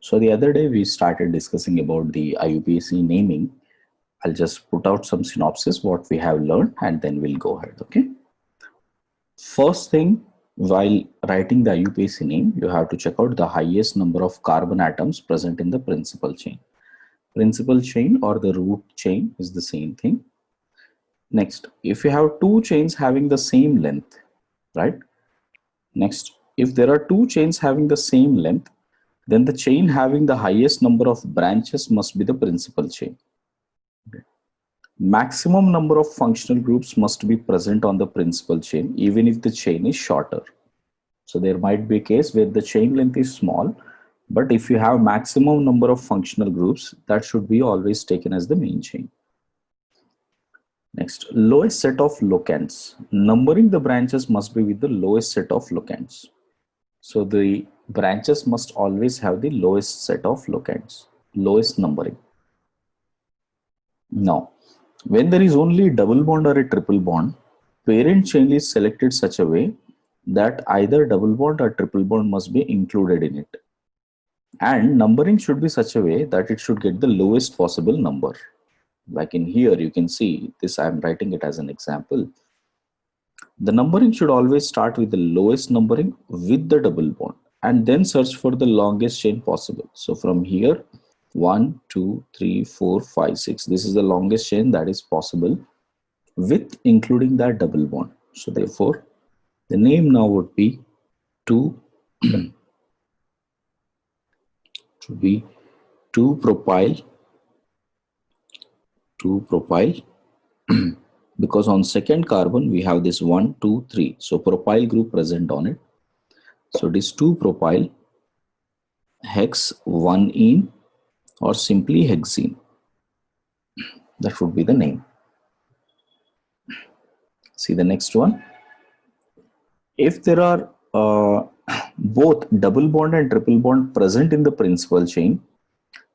So the other day we started discussing about the IUPAC naming. I'll just put out some synopsis, what we have learned, and then we'll go ahead, okay? First thing, while writing the IUPAC name, you have to check out the highest number of carbon atoms present in the principal chain. Principal chain or the root chain is the same thing. Next, if you have two chains having the same length, right? Next, if there are two chains having the same length, then the chain having the highest number of branches must be the principal chain. Maximum number of functional groups must be present on the principal chain, even if the chain is shorter. So there might be a case where the chain length is small, but if you have maximum number of functional groups, that should be always taken as the main chain. Next, lowest set of locants. Numbering the branches must be with the lowest set of locants. So the branches must always have the lowest set of locants, lowest numbering. Now, when there is only double bond or a triple bond, parent chain is selected such a way that either double bond or triple bond must be included in it. And numbering should be such a way that it should get the lowest possible number. Like in here, you can see this, I am writing it as an example. The numbering should always start with the lowest numbering with the double bond and then search for the longest chain possible. So from here, 1, 2, 3, 4, 5, 6. This is the longest chain that is possible with including that double bond. So therefore, the name now would be 2 to be 2 propyl because on second carbon we have this 1, 2, 3. So propyl group present on it. So it is 2 propyl hex 1-ene or simply hexene. That would be the name. See the next one. If there are both double bond and triple bond present in the principal chain,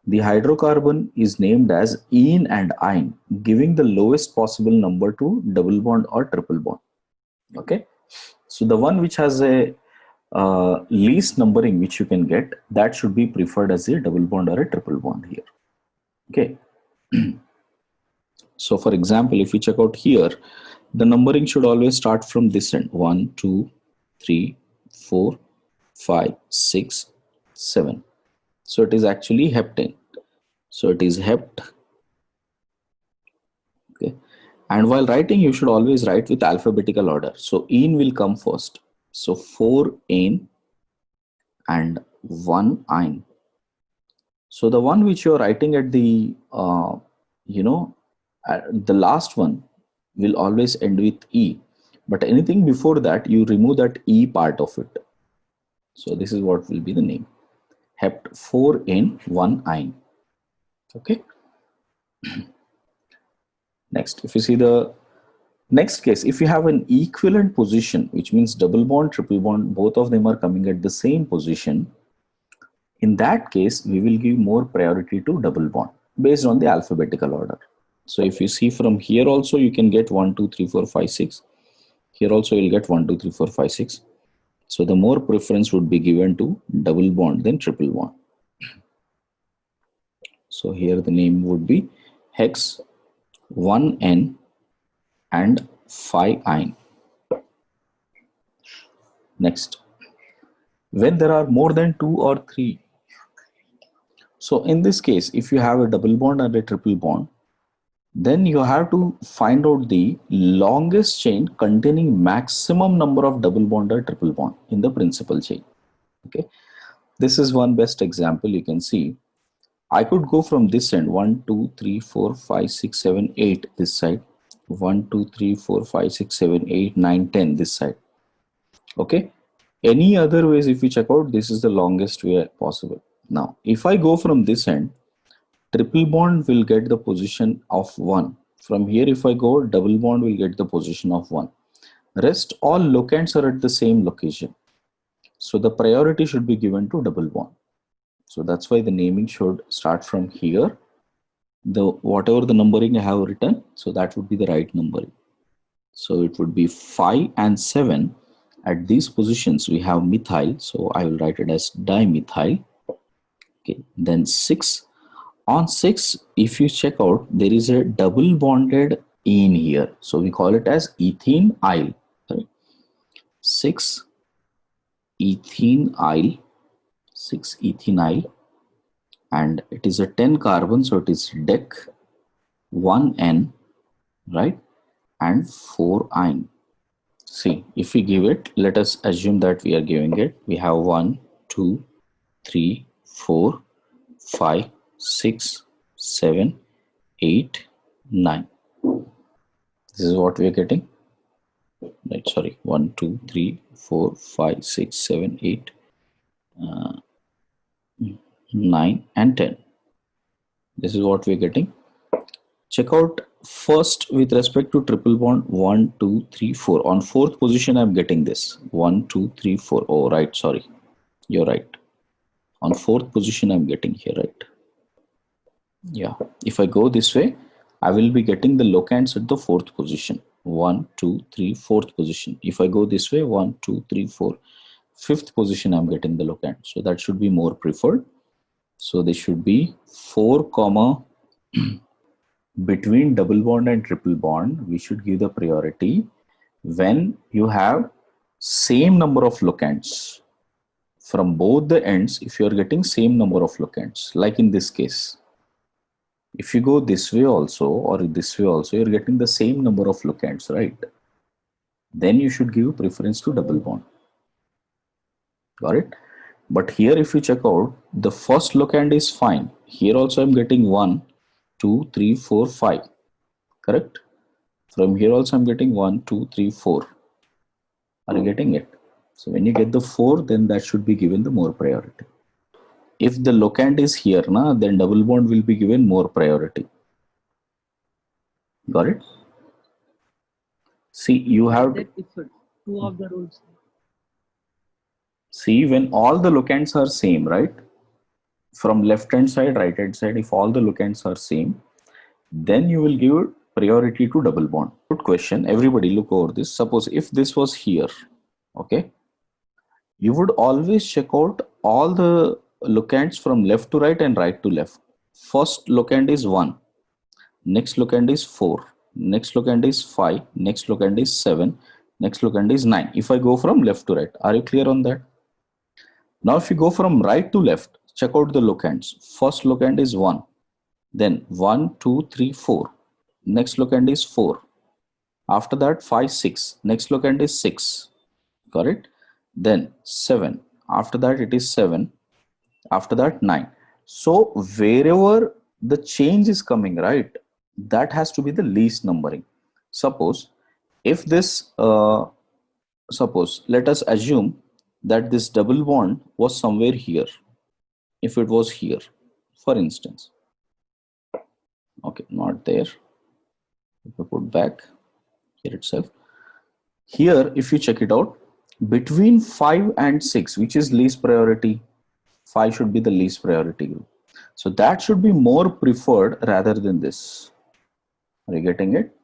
the hydrocarbon is named as ene and ine, giving the lowest possible number to double bond or triple bond. Okay, so the one which has a least numbering which you can get, that should be preferred as a double bond or a triple bond here. Okay. So for example, if we check out here, the numbering should always start from this end: 1, 2, 3, 4, 5, 6, 7. So it is actually heptane. So it is hept. Okay. And while writing, you should always write with alphabetical order. So ene will come first. So 4-ane and 1-ine. So the one which you are writing at the, the last one will always end with E. But anything before that, you remove that E part of it. So this is what will be the name. Hept 4-ane 1-ine. Okay. Next, if you see the next case, if you have an equivalent position, which means double bond, triple bond, both of them are coming at the same position, in that case, we will give more priority to double bond based on the alphabetical order. So if you see from here also, you can get 1, 2, 3, 4, 5, 6. Here also you'll get 1, 2, 3, 4, 5, 6. So the more preference would be given to double bond than triple bond. So here the name would be hex 1-ene and 5-ine. Next, when there are more than 2 or 3. So in this case, if you have a double bond and a triple bond, then you have to find out the longest chain containing maximum number of double bond or triple bond in the principal chain. Okay, this is one best example. You can see I could go from this end 1, 2, 3, 4, 5, 6, 7, 8 this side, 1, 2, 3, 4, 5, 6, 7, 8, 9, 10 this side. Okay, any other ways, if you check out, this is the longest way possible. Now if I go from this end, triple bond will get the position of 1. From here, if I go, double bond will get the position of 1. Rest all locants are at the same location. So the priority should be given to double bond. So that's why the naming should start from here. Whatever the numbering I have written, so that would be the right numbering. So it would be 5 and 7. At these positions, we have methyl. So I will write it as dimethyl. Okay, then 6. On 6, if you check out, there is a double bonded ene here. So we call it as ethenyl. Right? 6 ethenyl, 6 ethenyl, and it is a 10 carbon, so it is dec 1n, right? And 4 ine. See, if we give it, let us assume that we are giving it. We have 1, 2, 3, 4, 5, 6, 7, 8, 9. This is what we are getting. Right, sorry, 1, 2, 3, 4, 5, 6, 7, 8, 9, and 10. This is what we are getting. Check out first with respect to triple bond 1, 2, 3, 4. On fourth position, I'm getting this 1, 2, 3, 4. Oh, right, sorry, you're right. On fourth position, I'm getting here, right? Yeah, if I go this way, I will be getting the locands at the fourth position. 1, 2, 3, fourth position. If I go this way, 1, 2, 3, 4. Fifth position, I'm getting the locand. So that should be more preferred. So this should be 4, comma, between double bond and triple bond, we should give the priority when you have same number of locands from both the ends. If you are getting same number of locands, like in this case, if you go this way also or this way also, you're getting the same number of locands, right? Then you should give preference to double bond. Got it? But here, if you check out, the first locand is fine. Here also I'm getting 1, 2, 3, 4, 5. Correct? From here also I'm getting 1, 2, 3, 4. Are you getting it? So when you get the 4, then that should be given the more priority. If the locand is here, then double bond will be given more priority. Got it? See, you have that if two of the rules. See, when all the locands are same, right? From left hand side, right hand side, if all the locands are same, then you will give priority to double bond. Good question. Everybody look over this. Suppose if this was here, okay, you would always check out all the locands from left to right and right to left. First locand is 1, next locand is 4, next locand is 5, next locand is 7, next locand is 9. If I go from left to right, are you clear on that? Now if you go from right to left, check out the locands. First locand is 1, then 1, 2, 3, 4. Next locand is 4. After that 5, 6. Next locand is 6. Got it? Then 7. After that it is 7. After that 9. So wherever the change is coming, right, that has to be the least numbering. Suppose if this, suppose let us assume that this double bond was somewhere here. If it was here, for instance, okay, not there. If I put back here itself, here if you check it out, between 5 and 6, which is least priority, 5 should be the least priority group. So that should be more preferred rather than this. Are you getting it?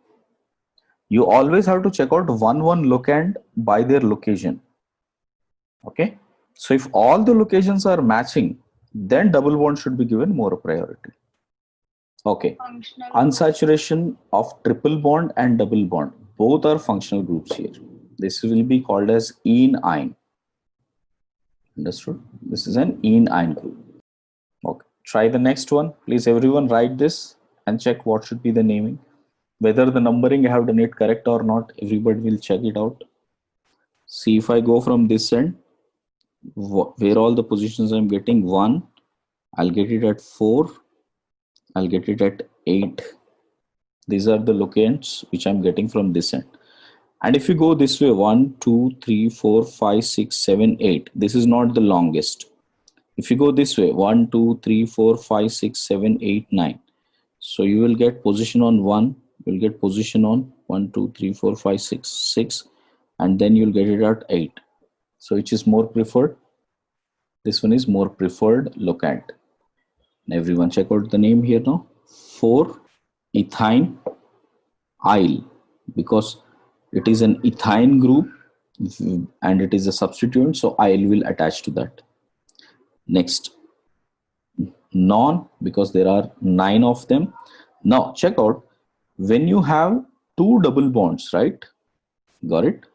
You always have to check out one locand by their location. Okay, so if all the locations are matching, then double bond should be given more priority. Okay, unsaturation of triple bond and double bond, both are functional groups here. This will be called as ene-ine. Understood? This is an ene-ine group. Okay, try the next one. Please everyone write this and check what should be the naming. Whether the numbering I have done it correct or not, everybody will check it out. See, if I go from this end, where all the positions I'm getting 1, I'll get it at 4, I'll get it at 8. These are the locands which I'm getting from this end. And if you go this way, 1, 2, 3, 4, 5, 6, 7, 8, this is not the longest. If you go this way, 1, 2, 3, 4, 5, 6, 7, 8, 9. So you will get position on 1, you'll get position on 1, 2, 3, 4, 5, 6, 6, and then you'll get it at 8. So which is more preferred? This one is more preferred locand. Everyone check out the name here now. 4 ethynyl, because it is an ethyne group and it is a substituent, so IL will attach to that. Next, non, because there are 9 of them. Now check out, when you have two double bonds, right? Got it?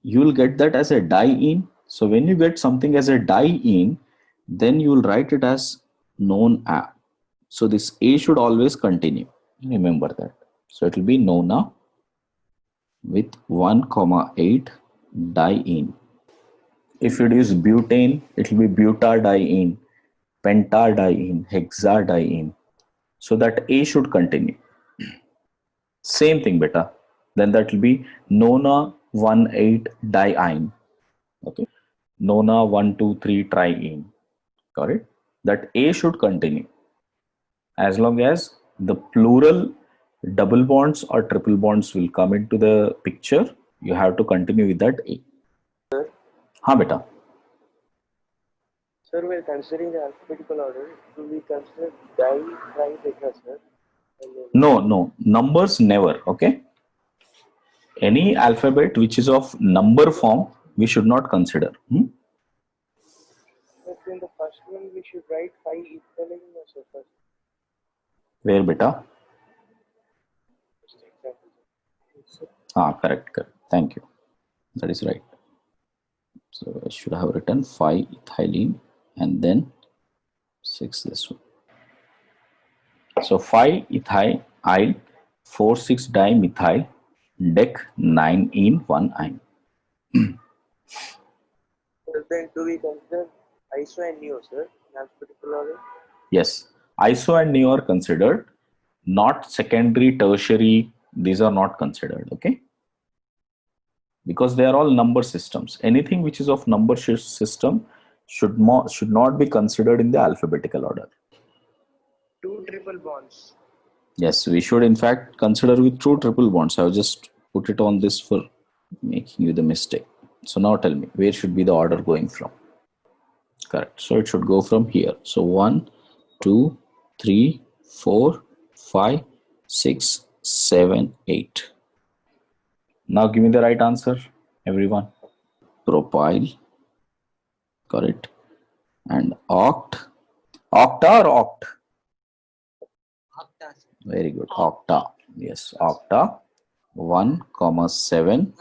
You will get that as a diene. So when you get something as a diene, then you will write it as nona. So this A should always continue. Remember that. So it will be nona with 1,8 diene. If it is butane, it will be butadiene, pentadiene, hexadiene. So that A should continue. Same thing, beta. Then that will be nona 1,8 diene. Okay. Nona 1,2,3 triene. Got it? That A should continue. As long as the plural double bonds or triple bonds will come into the picture, you have to continue with that A. Sir, Ha, beta. sir, we're considering the alphabetical order. Do we consider di, tri, tetra, sir? No. Numbers never. Okay. Any alphabet which is of number form, we should not consider. But in the first one, we should write 5 equaling sir, first. Where, beta? Just example, sir. Correct. Thank you. That is right. So I should have written 5 ethylene and then 6 this one. So 5 ethyl, 4,6 dimethyl, dec 9 in 1 ine. So then, do we consider iso and neo, sir, in alphabetical order? Yes, iso and neo are considered, not secondary, tertiary. These are not considered. Okay, because they are all number systems. Anything which is of number system should not be considered in the alphabetical order. 2 triple bonds. Yes, we should in fact consider with 2 triple bonds. I will just put it on this for making you the mistake. So now tell me, where should be the order going from? Correct. So it should go from here. So 1, 2, 3, 4, 5, 6, 7, 8. Now give me the right answer, everyone. Propyl. Correct. And oct. Octa or oct? Octa, sir. Very good. Octa. Yes, octa. 1,7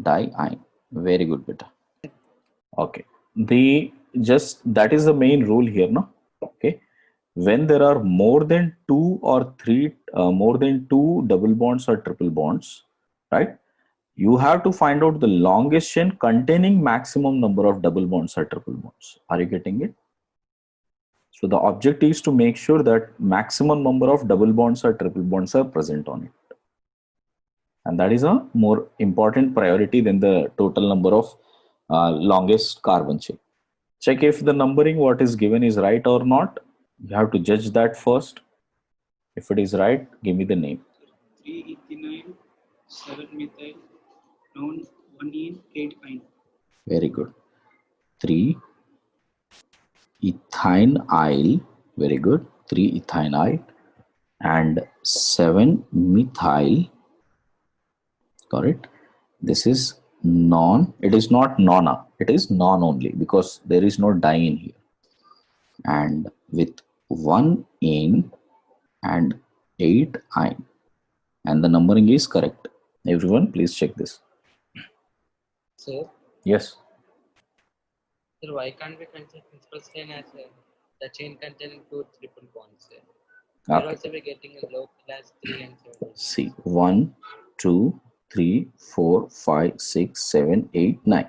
diene. Very good, beta. Okay. That is the main rule here, no? Okay. When there are more than 2 or 3, more than 2 double bonds or triple bonds, right? You have to find out the longest chain containing maximum number of double bonds or triple bonds. Are you getting it? So the objective is to make sure that maximum number of double bonds or triple bonds are present on it. And that is a more important priority than the total number of longest carbon chain. Check if the numbering what is given is right or not. You have to judge that first. If it is right, give me the name. 3 ethynyl, 7 methyl, non 1 in 8 ine. Very good. 3 ethynyl. Very good. 3 ethynyl and 7 methyl. Correct. This is non. It is not nona. It is non only because there is no diene here. And with 1 in and 8 ine. And the numbering is correct. Everyone, please check this. Sir, Yes. sir, why can't we consider principal chain as the chain containing 2 triple bonds? Sir? We're Okay. also be getting a low class 3 and 7. See, 1, 2, 3, 4, 5, 6, 7, 8, 9.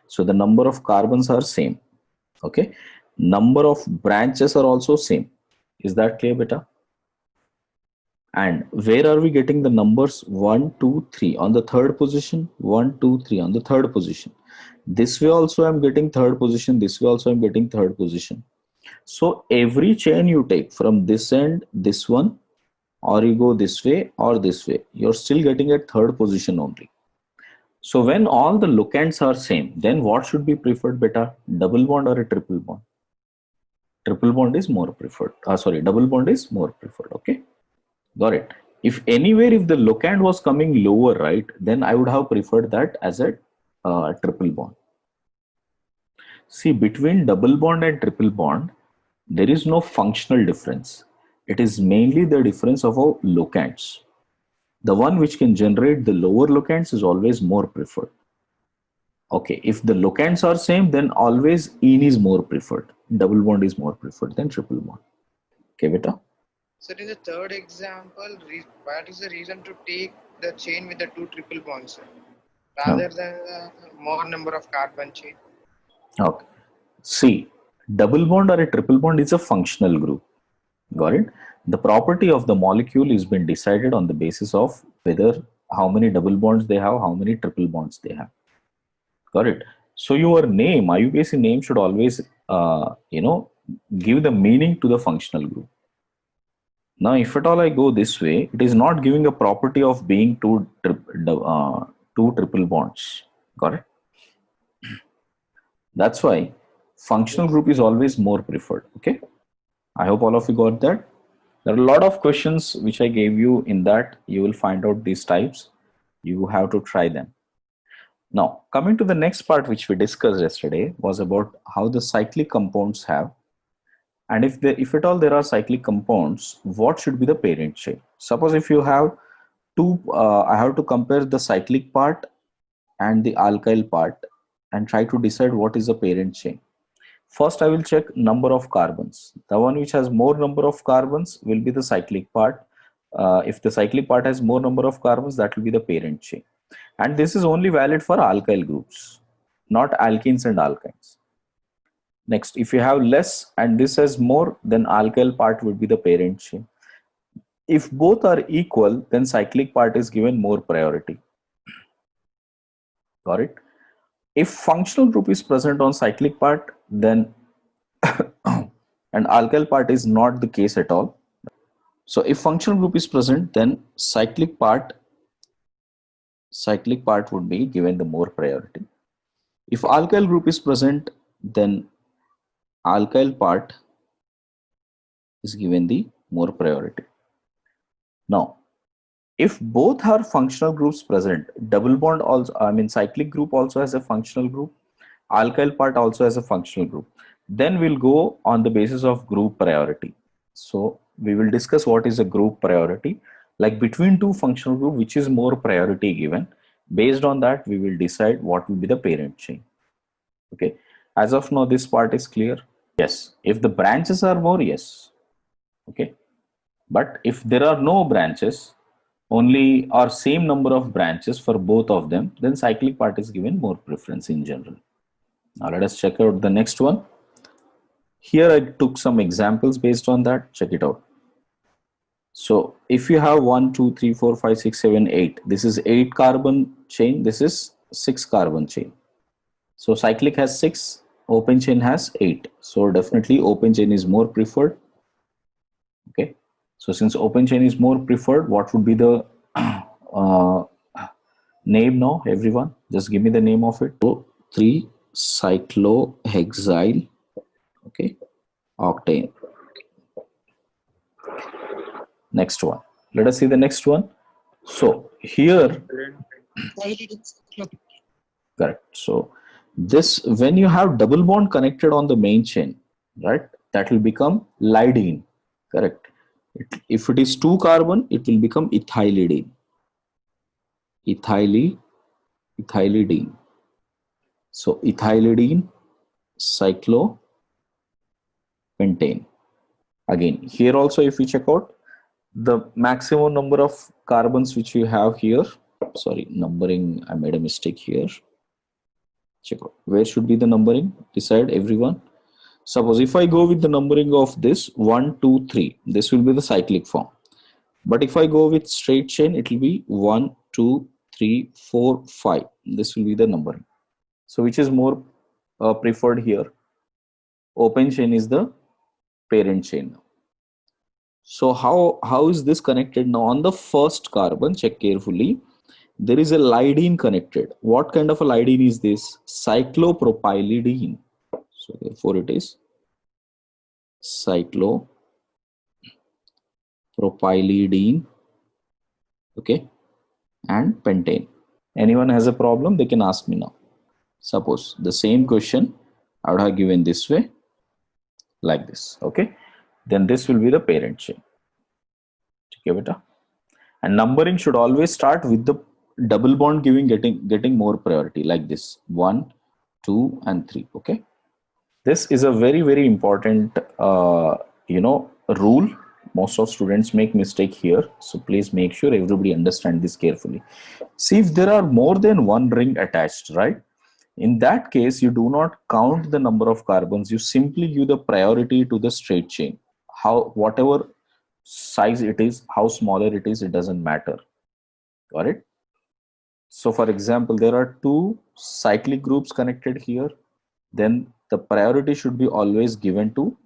So the number of carbons are same. Okay. Number of branches are also same. Is that clear, beta? And where are we getting the numbers 1, 2, 3 on the third position? 1, 2, 3 on the third position. This way also I'm getting third position. This way also I'm getting third position. So every chain you take from this end, this one, or you go this way or this way, you're still getting at third position only. So when all the locands are same, then what should be preferred, beta? Double bond or a triple bond? Triple bond is more preferred. Double bond is more preferred. Okay, got it. If anywhere, if the locand was coming lower, right, then I would have preferred that as a triple bond. See, between double bond and triple bond, there is no functional difference. It is mainly the difference of our locands. The one which can generate the lower locands is always more preferred. Okay, if the locands are same, then always ene is more preferred. Double bond is more preferred than triple bond. Okay, beta? So in the third example, what is the reason to take the chain with the two triple bonds, sir, rather than more number of carbon chain? Okay. See, double bond or a triple bond is a functional group. Got it? The property of the molecule is been decided on the basis of whether how many double bonds they have, how many triple bonds they have. Got it? So your name, IUPAC name should always, give the meaning to the functional group. Now, if at all I go this way, it is not giving a property of being two triple bonds. Got it? That's why functional group is always more preferred. Okay. I hope all of you got that. There are a lot of questions which I gave you in that. You will find out these types. You have to try them. Now, coming to the next part which we discussed yesterday was about how the cyclic compounds have, and if at all there are cyclic compounds, what should be the parent chain? Suppose if you have two, I have to compare the cyclic part and the alkyl part and try to decide what is the parent chain. First, I will check number of carbons. The one which has more number of carbons will be the cyclic part. If the cyclic part has more number of carbons, that will be the parent chain. And this is only valid for alkyl groups, not alkenes and alkynes. Next, if you have less and this has more, then alkyl part would be the parent chain. If both are equal, then cyclic part is given more priority. Got it? If functional group is present on cyclic part, then and alkyl part is not the case at all. So if functional group is present, then cyclic part would be given the more priority. If alkyl group is present, then alkyl part is given the more priority. Now, if both are functional groups present, double bond also, cyclic group also has a functional group, alkyl part also has a functional group, then we'll go on the basis of group priority. So we will discuss what is a group priority, like between two functional group, which is more priority given. Based on that, we will decide what will be the parent chain. Okay. As of now, this part is clear. Yes. If the branches are more, yes. Okay. But if there are no branches, only or same number of branches for both of them, then cyclic part is given more preference in general. Now let us check out the next one. Here I took some examples based on that. Check it out. So if you have 1, 2, 3, 4, 5, 6, 7, 8, this is 8 carbon chain, this is 6 carbon chain. So cyclic has 6, open chain has 8. So definitely open chain is more preferred. Okay. So since open chain is more preferred, what would be the name now, everyone? Just give me the name of it. So 3-cyclohexyl, okay, octane. Next one. Let us see the next one. So here, correct. So this, when you have double bond connected on the main chain, right, that will become lydine, correct. If it is 2 carbon, it will become ethylidene. Ethylidene. So ethylidene, cyclopentane. Again, here also if we check out the maximum number of carbons which you have here, sorry, numbering, I made a mistake here. Check out where should be the numbering, decide everyone. Suppose if I go with the numbering of this 1, 2, 3, this will be the cyclic form. But if I go with straight chain, it will be 1, 2, 3, 4, 5. This will be the numbering. So which is more preferred here? Open chain is the parent chain. So how is this connected now? On the first carbon, check carefully. There is a lydine connected. What kind of a lydine is this? Cyclopropylidene. So therefore it is cyclopropylidene, okay, and pentane. Anyone has a problem, they can ask me now. Suppose the same question, I would have given this way, like this. Okay, then this will be the parent chain. Okay, beta. And numbering should always start with the double bond getting more priority, like this: 1, 2, and 3. Okay, this is a very important rule. Most of students make mistake here, so please make sure everybody understand this carefully. See, if there are more than one ring attached, right, in that case you do not count the number of carbons, you simply give the priority to the straight chain. Whatever size it is, how smaller it is, it doesn't matter. Got it? So for example, there are two cyclic groups connected here, then the priority should be always given to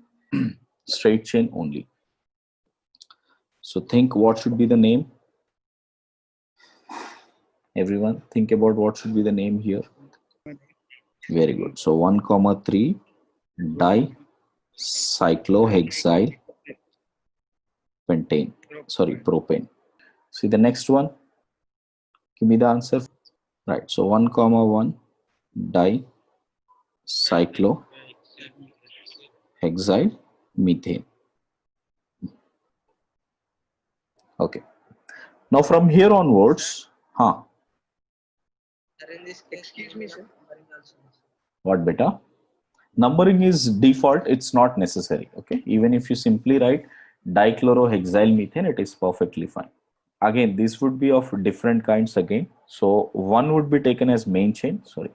straight chain only. So think, what should be the name? Everyone think about what should be the name here. Very good. So 1,3 dicyclohexyl pentane, sorry, propane. See the next one, give me the answer. Right, so 1,1 dicyclohexyl methane. Okay, now from here onwards, Sir, in this case, Excuse me, sir. what beta? Numbering is default, it's not necessary. Okay, even if you simply write dichlorohexyl methane, it is perfectly fine. Again, these would be of different kinds again. So one would be taken as main chain, sorry,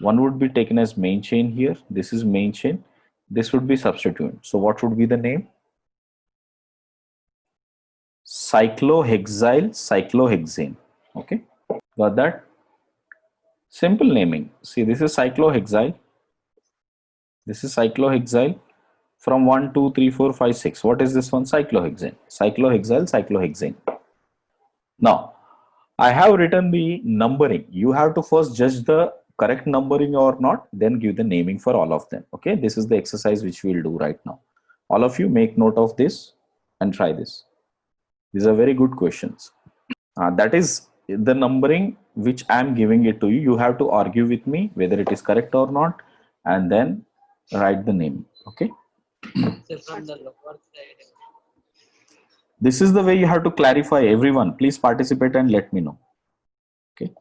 one would be taken as main chain here. This is main chain, this would be substituent. So what would be the name? Cyclohexane. Okay, got that? Simple naming. See, this is cyclohexyl, this is cyclohexyl. From 1, 2, 3, 4, 5, 6. What is this one? Cyclohexane. Cyclohexyl. Now, I have written the numbering. You have to first judge the correct numbering or not, then give the naming for all of them. Okay, this is the exercise which we will do right now. All of you make note of this and try this. These are very good questions. That is the numbering which I am giving it to you. You have to argue with me whether it is correct or not, and then write the name. Okay. sir, from the lower side. This is the way you have to clarify. Everyone, please participate and let me know. Okay.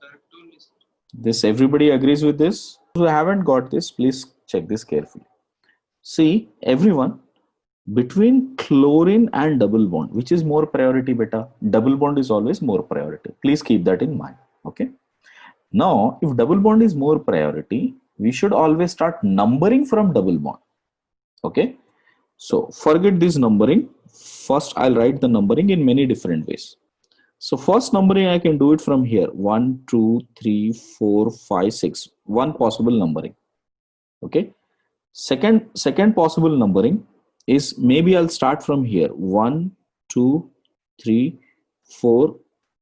This, everybody agrees with this? Those who haven't got this, please check this carefully. See, everyone, between chlorine and double bond, which is more priority beta? Double bond is always more priority. Please keep that in mind. Okay. Now, if double bond is more priority, we should always start numbering from double bond. Okay. So forget this numbering. First, I'll write the numbering in many different ways. So first numbering, I can do it from here. 1, 2, 3, 4, 5, 6. One possible numbering. Okay. Second possible numbering is, maybe I'll start from here. 1, 2, 3, 4,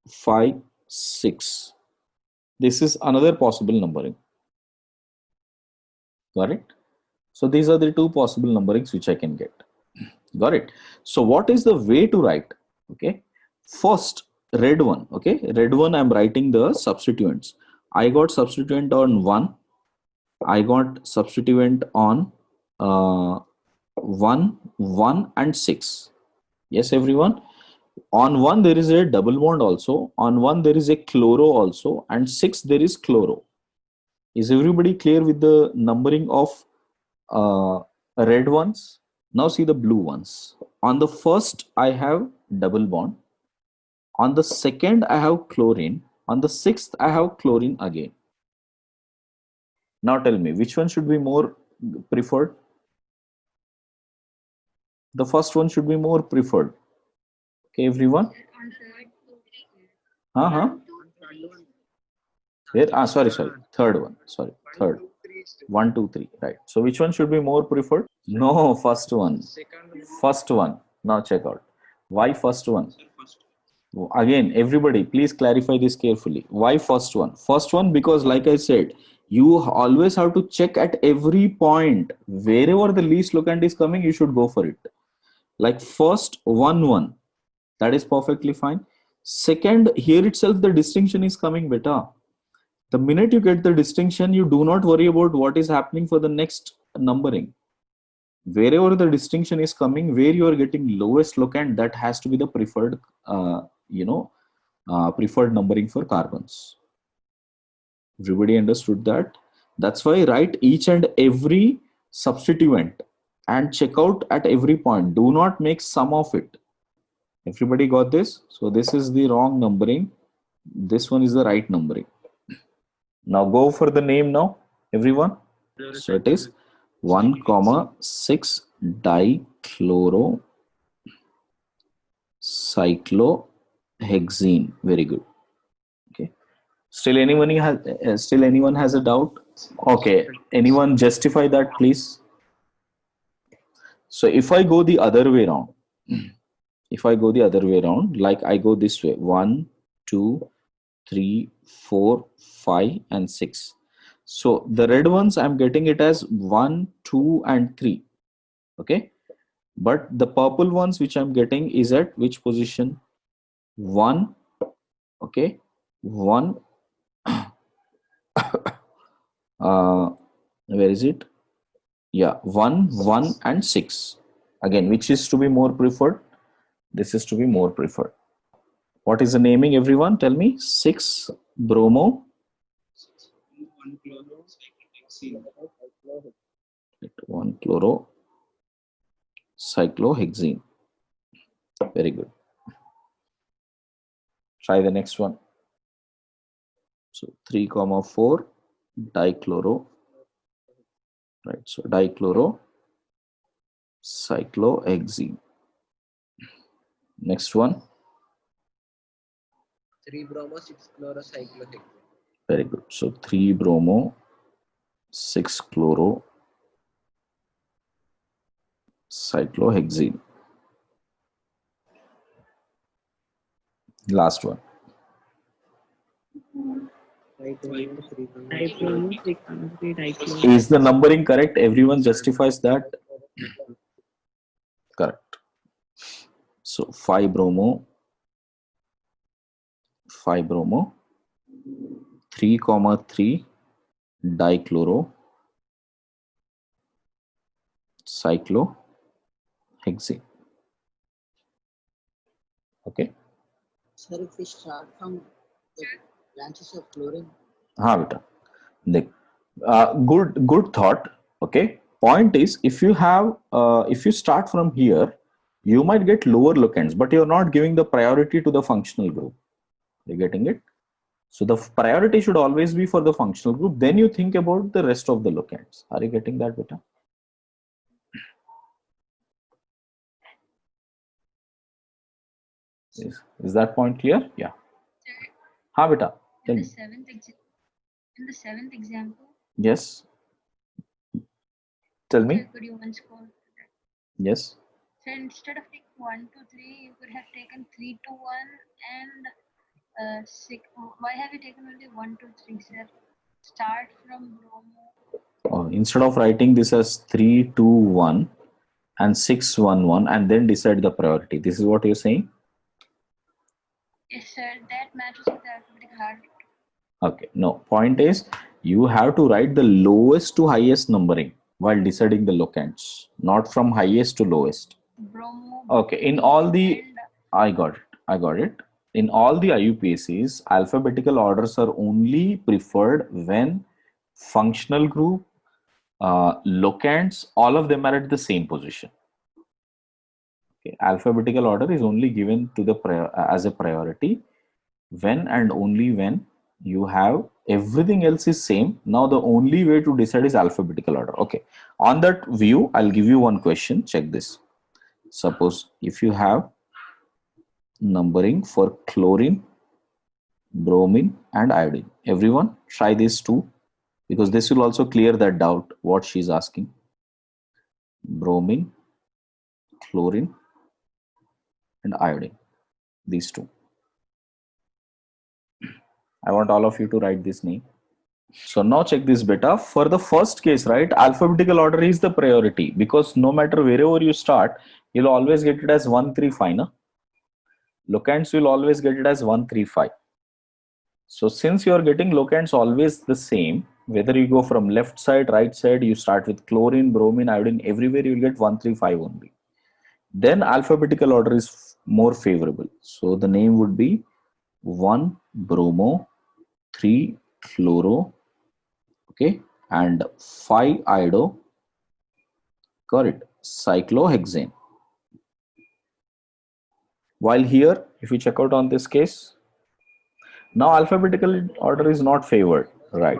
5, 6. This is another possible numbering. Got it? So these are the two possible numberings which I can get. Got it? So what is the way to write? Okay. First, red one. Okay. Red one, I'm writing the substituents. I got substituent on 1. I got substituent on 1, 1 and 6. Yes, everyone. On 1 there is a double bond also. On 1 there is a chloro also. And 6 there is chloro. Is everybody clear with the numbering of red ones? Now see the blue ones. On the first I have double bond. On the second I have chlorine. On the sixth I have chlorine again. Now tell me, which one should be more preferred? The first one should be more preferred. Okay, everyone? Where? Sorry. Third one. Sorry. Third. 1, 2, 3. Right. So which one should be more preferred? No, first one. First one. Now check out. Why first one? Again, everybody, please clarify this carefully. Why first one? First one, because like I said, you always have to check at every point. Wherever the least locant is coming, you should go for it. Like first 1, 1. That is perfectly fine. Second, here itself the distinction is coming beta. The minute you get the distinction, you do not worry about what is happening for the next numbering. Wherever the distinction is coming, where you are getting lowest locant, that has to be the preferred, preferred numbering for carbons. Everybody understood that? That's why write each and every substituent and check out at every point. Do not make sum of it. Everybody got this? So this is the wrong numbering. This one is the right numbering. Now go for the name now, everyone. So it is 1,6 dichloro cyclohexene. Very good. Okay. Still anyone has a doubt? Okay. Anyone justify that, please? So if I go the other way around, like I go this way, 1, 2, 3, 4, 5, and 6. So the red ones, I'm getting it as 1, 2, and 3. Okay. But the purple ones which I'm getting is at which position? 1. Okay. 1. Where is it? Yeah. 1, 1, and 6. Again, which is to be more preferred? This is to be more preferred. What is the naming, everyone? Tell me. 6 bromo. 1 chloro cyclohexene. 1 chloro cyclohexene. Very good. Try the next one. So 3,4 dichloro. Right. So dichloro cyclohexene. Next one. 3 bromo 6 chloro cyclohexane. Very good. So 3 bromo 6 chloro cyclohexene. Last one. Is the numbering correct? Everyone justifies that? Correct. So 5 bromo 3,3 dichloro cyclohexane. Okay. Sir, if we start from the branches of chlorine. हाँ बेटा, देख, good thought. Okay. Point is, if you start from here, you might get lower locants, but you're not giving the priority to the functional group. You're getting it? So the priority should always be for the functional group. Then you think about the rest of the locants. Are you getting that, beta? Is that point clear? Yeah. Ha, beta. In the seventh example. Yes. Tell me. Could you once call? Yes. So instead of taking 1, 2, 3, you could have taken 3, 2, 1, and 6. Why have you taken only 1, 2, 3, sir? Start from bromo. Instead of writing this as 3, 2, 1 and 6, 1, 1 and then decide the priority. This is what you're saying? Yes, sir. That matches with the alphabetical order. Okay. No. Point is, you have to write the lowest to highest numbering while deciding the locants, not from highest to lowest. Bromo. Okay. In all the, I got it. In all the IUPACs, alphabetical orders are only preferred when functional group, locants, all of them are at the same position. Okay. Alphabetical order is only given to the as a priority when and only when you have everything else is same. Now the only way to decide is alphabetical order. Okay. On that view, I'll give you one question. Check this. Suppose if you have numbering for chlorine, bromine, and iodine. Everyone try these two, because this will also clear that doubt what she's asking. Bromine, chlorine, and iodine. These two. I want all of you to write this name. So now check this beta. For the first case, right, alphabetical order is the priority, because no matter wherever you start, you'll always get it as 1, 3, 5. Na? Locants will always get it as 1, 3, 5. So since you are getting locants always the same, whether you go from left side, right side, you start with chlorine, bromine, iodine, everywhere you will get 1, 3, 5 only. Then alphabetical order is more favorable. So the name would be 1 bromo, 3 chloro, okay, and 5 iodo, got it, cyclohexane. While here, if you check out on this case, now alphabetical order is not favored, right?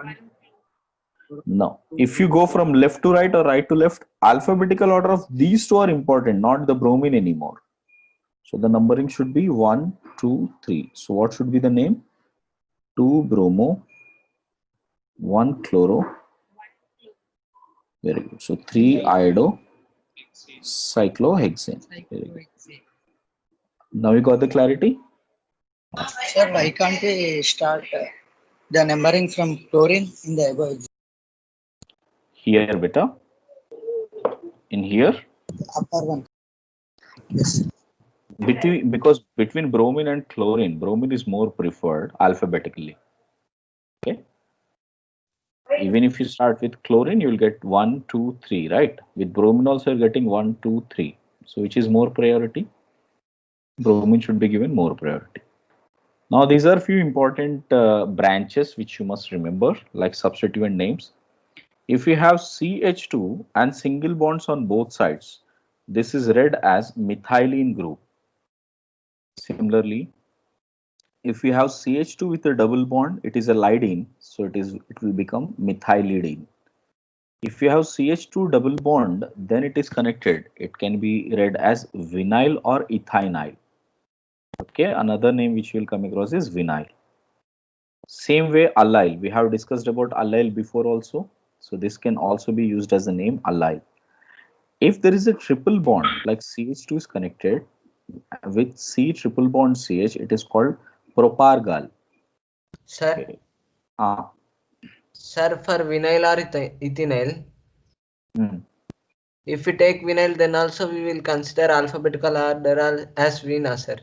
No. If you go from left to right or right to left, alphabetical order of these two are important, not the bromine anymore. So the numbering should be 1, 2, 3. So what should be the name? 2 bromo, 1 chloro. Very good. So 3 iodo, cyclohexane. Very good. Now you got the clarity? Sir, why can't we start the numbering from chlorine in the above example? Here, beta. In here. Upper one. Yes. Because between bromine and chlorine, bromine is more preferred alphabetically. Okay. Even if you start with chlorine, you will get 1, 2, 3, right? With bromine also you're getting 1, 2, 3. So which is more priority? Bromine should be given more priority. Now these are few important branches which you must remember, like substituent names. If you have CH2 and single bonds on both sides, this is read as methylene group. Similarly, if you have CH2 with a double bond, it is a lydine, so it will become methylidine. If you have CH2 double bond, then it is connected. It can be read as vinyl or ethinyl. Okay, another name which you will come across is vinyl. Same way allyl, we have discussed about allyl before also. So this can also be used as a name allyl. If there is a triple bond like CH2 is connected with C triple bond CH, it is called propargyl. Sir, Okay. sir, for vinyl or ethinyl, Hmm. if we take vinyl, then also we will consider alphabetical order as Vina, sir.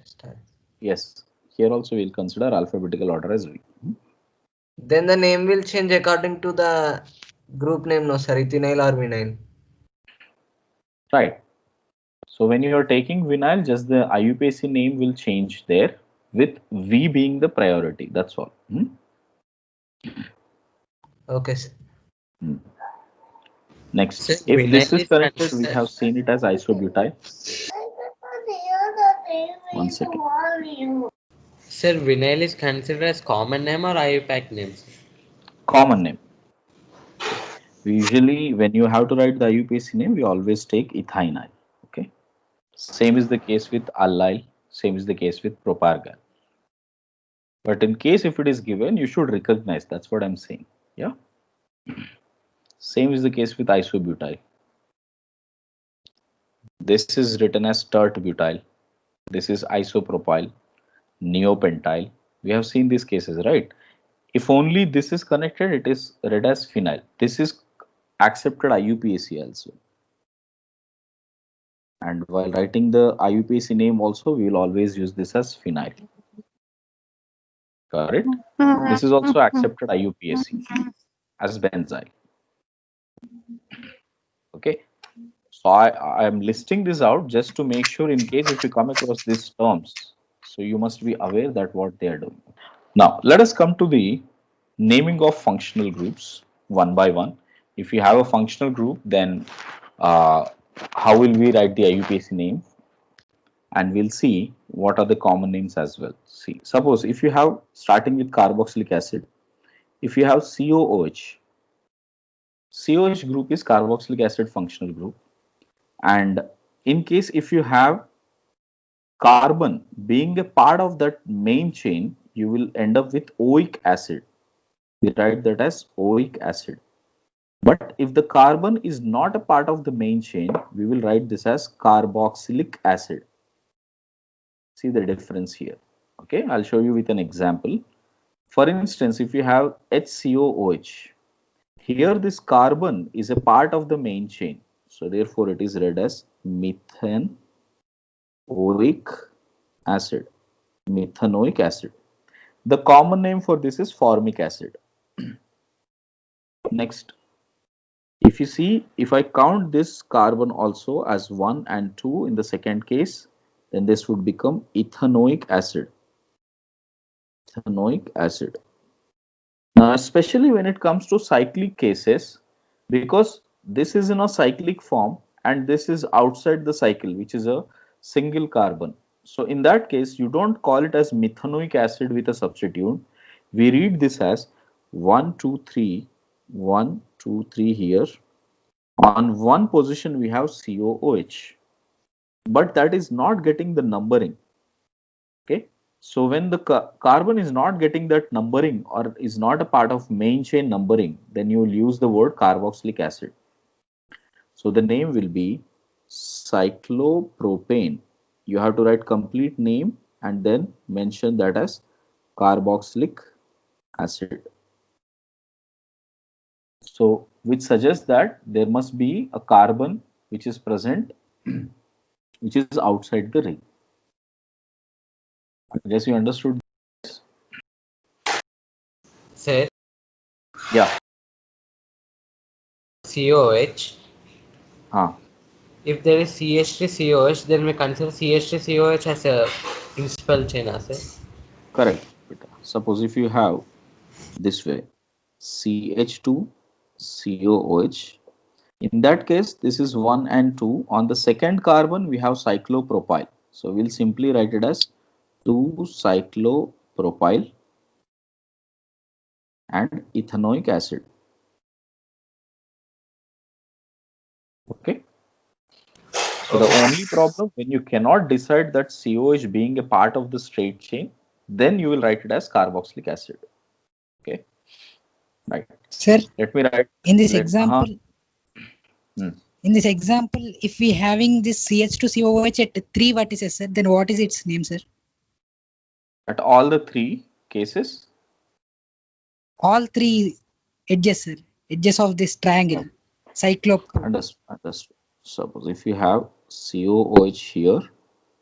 Yes, here also we will consider alphabetical order as V. Then the name will change according to the group name, no, sir, ethinyl or vinyl. Right. So when you are taking vinyl, just the IUPAC name will change there with V being the priority. That's all. Okay, sir. Next, Sir, if vinyl this is is connected, we considered. have seen it as isobutyl. One second. Sir, vinyl is considered as common name or IUPAC name? Common name. We usually, when you have to write the IUPAC name, we always take ethinyl. Okay. Same is the case with allyl. Same is the case with propargyl. But in case if it is given, you should recognize. That's what I'm saying. Yeah. Same is the case with isobutyl. This is written as tert-butyl. This is isopropyl, neopentyl. We have seen these cases, right? If only this is connected, it is read as phenyl. This is accepted IUPAC also. And while writing the IUPAC name also, we will always use this as phenyl. Correct? This is also accepted IUPAC as benzyl. Okay. So I am listing this out just to make sure in case if you come across these terms, so you must be aware that what they are doing. Now let us come to the naming of functional groups one by one. If you have a functional group, then how will we write the IUPAC name? And we'll see what are the common names as well. See, suppose if you have starting with carboxylic acid, if you have COOH, COH group is carboxylic acid functional group. And in case if you have carbon being a part of that main chain, you will end up with oic acid. We write that as oic acid. But if the carbon is not a part of the main chain, we will write this as carboxylic acid. See the difference here. Okay, I'll show you with an example. For instance, if you have HCOOH, here this carbon is a part of the main chain. So therefore it is read as methanoic acid. Methanoic acid. The common name for this is formic acid. Next, if you see, if I count this carbon also as 1 and 2 in the second case, then this would become ethanoic acid. Ethanoic acid. Now, especially when it comes to cyclic cases, because this is in a cyclic form and this is outside the cycle, which is a single carbon. So in that case, you don't call it as methanoic acid with a substitute. We read this as 1, 2, 3, 1, 2, 3 here. On one position, we have COOH, but that is not getting the numbering. Okay. So when the carbon is not getting that numbering or is not a part of main chain numbering, then you will use the word carboxylic acid. So the name will be cyclopropane. You have to write complete name and then mention that as carboxylic acid. So which suggests that there must be a carbon which is present, which is outside the ring. I guess you understood. Sir, Yeah. COH. Huh. If there is CH3COH, then we consider CH3COH as a principal chain acid. Correct. Suppose if you have this way CH2COOH, in that case this is 1 and 2. On the second carbon we have cyclopropyl, so we'll simply write it as 2-cyclopropyl and ethanoic acid. Okay. So the only problem, when you cannot decide that COH being a part of the straight chain, then you will write it as carboxylic acid. Okay. Right. Sir, Let me write. in this example, Hmm. in this example, if we having this CH2COOH at 3 vertices, sir, then what is its name, sir? At all the three cases. All 3 edges, sir. Edges of this triangle. Cyclop. Understood. Suppose if you have COOH here,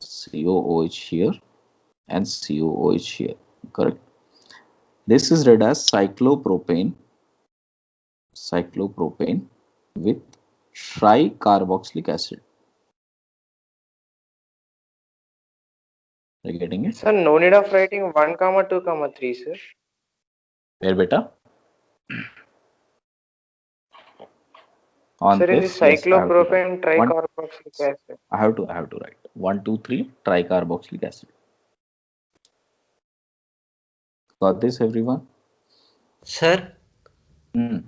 COOH here, and COOH here, correct? This is read as cyclopropane with tricarboxylic acid. Are you getting it? Sir, no need of writing 1, 2, 3, sir. Where beta? On Sir, in the this, yes, I have to write. cyclopropane tricarboxylic acid. I have to write 1, 2, 3 tricarboxylic acid. Got this, everyone? Sir, Hmm.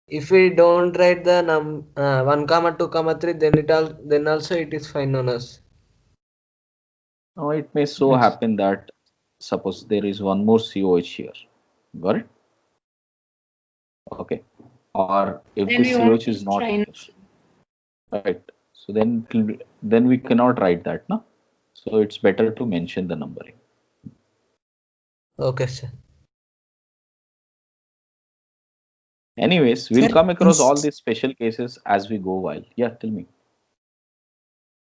if we don't write the 1, 2, 3, then also it is fine on us. Now it may so happen that suppose there is one more COH here. Got it? Okay. Or if Then this we want COH to is not try here, right? So then we cannot write that, no? So it's better to mention the numbering. Okay, sir. Anyways, we'll Sir, come across all these special cases as we go while. Yeah, tell me.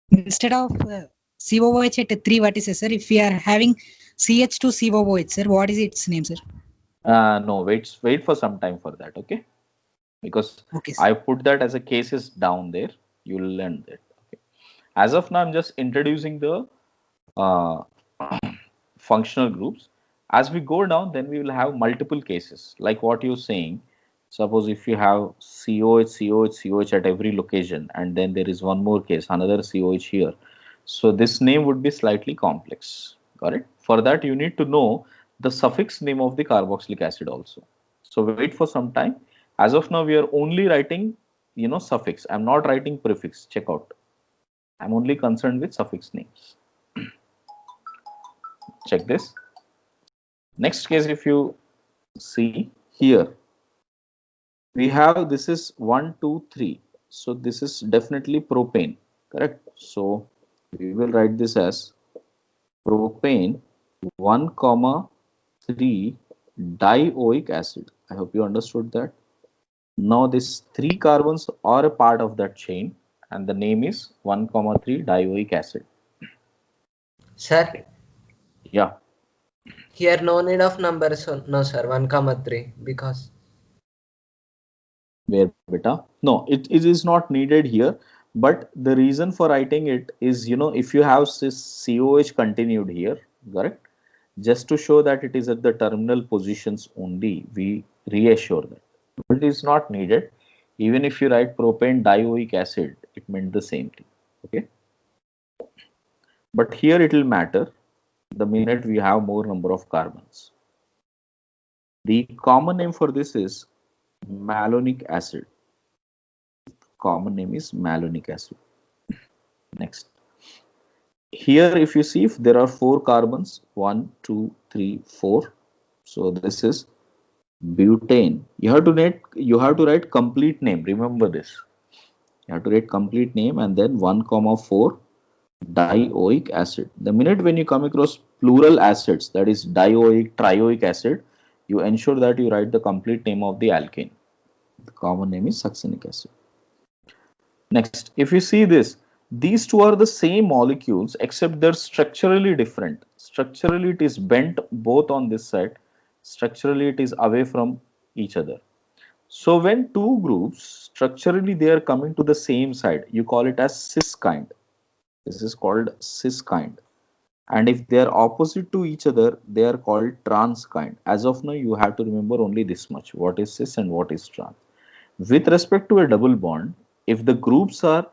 Instead of COOH at 3 vertices, sir, if we are having CH2COOH, sir, what is its name, sir? No, wait for some time for that, okay? Because Okay, sir. I put that as a cases down there. You'll learn that. Okay. As of now, I'm just introducing the functional groups. As we go down, then we will have multiple cases, like what you're saying. Suppose if you have COH at every location, and then there is one more case, another COH here. So this name would be slightly complex. Got it? For that, you need to know the suffix name of the carboxylic acid also. So wait for some time. As of now, we are only writing, suffix. I'm not writing prefix. Check out. I'm only concerned with suffix names. Check this. Next case, if you see here, we have this is 1, 2, 3. So this is definitely propane, correct? So we will write this as propane 1, 3 dioic acid. I hope you understood that. Now these 3 carbons are a part of that chain and the name is 1, 3 dioic acid. Sir, Yeah. Here no need of numbers, so no sir, 1, 3, because Where beta? No, it is not needed here. But the reason for writing it is, if you have this COH continued here, correct? Just to show that it is at the terminal positions only, we reassure that. But it is not needed. Even if you write propane dioic acid, it meant the same thing. Okay. But here it will matter the minute we have more number of carbons. The common name for this is malonic acid. Common name is malonic acid. Next. Here, if you see, if there are 4 carbons, 1, 2, 3, 4. So this is butane. You have to write complete name. Remember this. You have to write complete name and then 1,4 dioic acid. The minute when you come across plural acids, that is dioic, trioic acid, you ensure that you write the complete name of the alkane. The common name is succinic acid. Next, if you see this, these two are the same molecules except they're structurally different. Structurally, it is bent both on this side. Structurally, it is away from each other. So when two groups structurally they are coming to the same side, you call it as cis kind. This is called cis kind. And if they are opposite to each other, they are called trans kind. As of now, you have to remember only this much: what is cis and what is trans. With respect to a double bond, if the groups are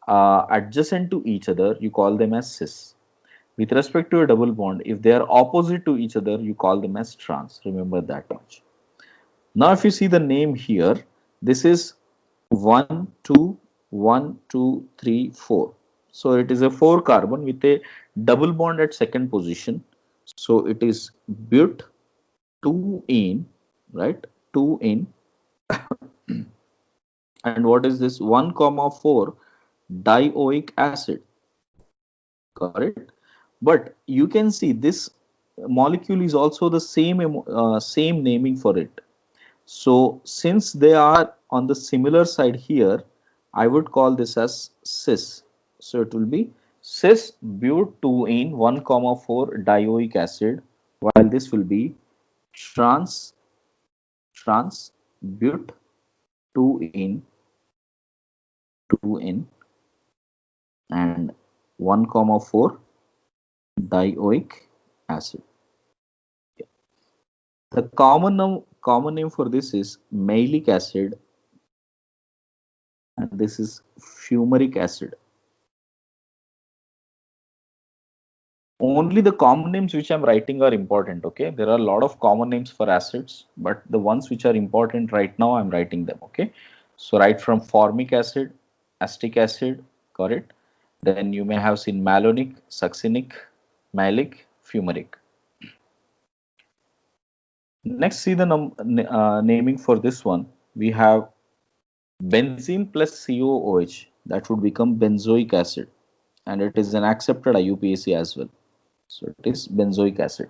adjacent to each other, you call them as cis. With respect to a double bond, if they are opposite to each other, you call them as trans. Remember that much. Now, if you see the name here, this is 1, 2, 1, 2, 3, 4. So it is a 4 carbon with a double bond at second position. So it is but 2-ene, right? 2-ene. And what is this? 1,4 dioic acid. Correct. But you can see this molecule is also the same naming for it. So since they are on the similar side here, I would call this as cis. So it will be cis but-2-ene 1,4 dioic acid, while this will be trans but-2-ene and 1,4 dioic acid. The common name for this is maleic acid, and this is fumaric acid. Only the common names which I'm writing are important. Okay, there are a lot of common names for acids, but the ones which are important right now I'm writing them. Okay, so right from formic acid, acetic acid, correct. Then you may have seen malonic, succinic, maleic, fumaric. Next, see the naming for this one. We have benzene plus COOH, that would become benzoic acid, and it is an accepted IUPAC as well. So it is benzoic acid.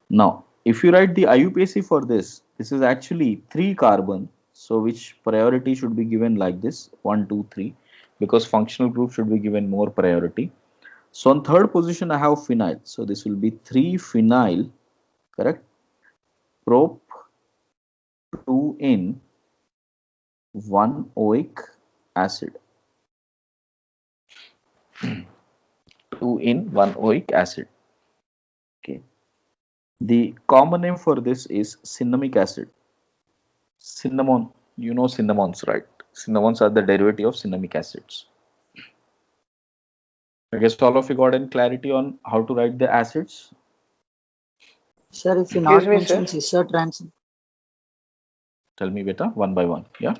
Now, if you write the IUPAC for this, this is actually 3 carbon. So which priority should be given like this: 1, 2, 3, because functional group should be given more priority. So on third position, I have phenyl. So this will be 3-phenyl, correct? Prop 2-ene 1-oic acid. 2-ene 1-oic acid. Okay. The common name for this is cinnamic acid. Cinnamon, you know cinnamons, right? Cinnamons are the derivative of cinnamic acids. I guess all of you got any clarity on how to write the acids? Sir, if you Excuse not me, mention sir. cis or trans, Tell me beta, one by one. Yeah.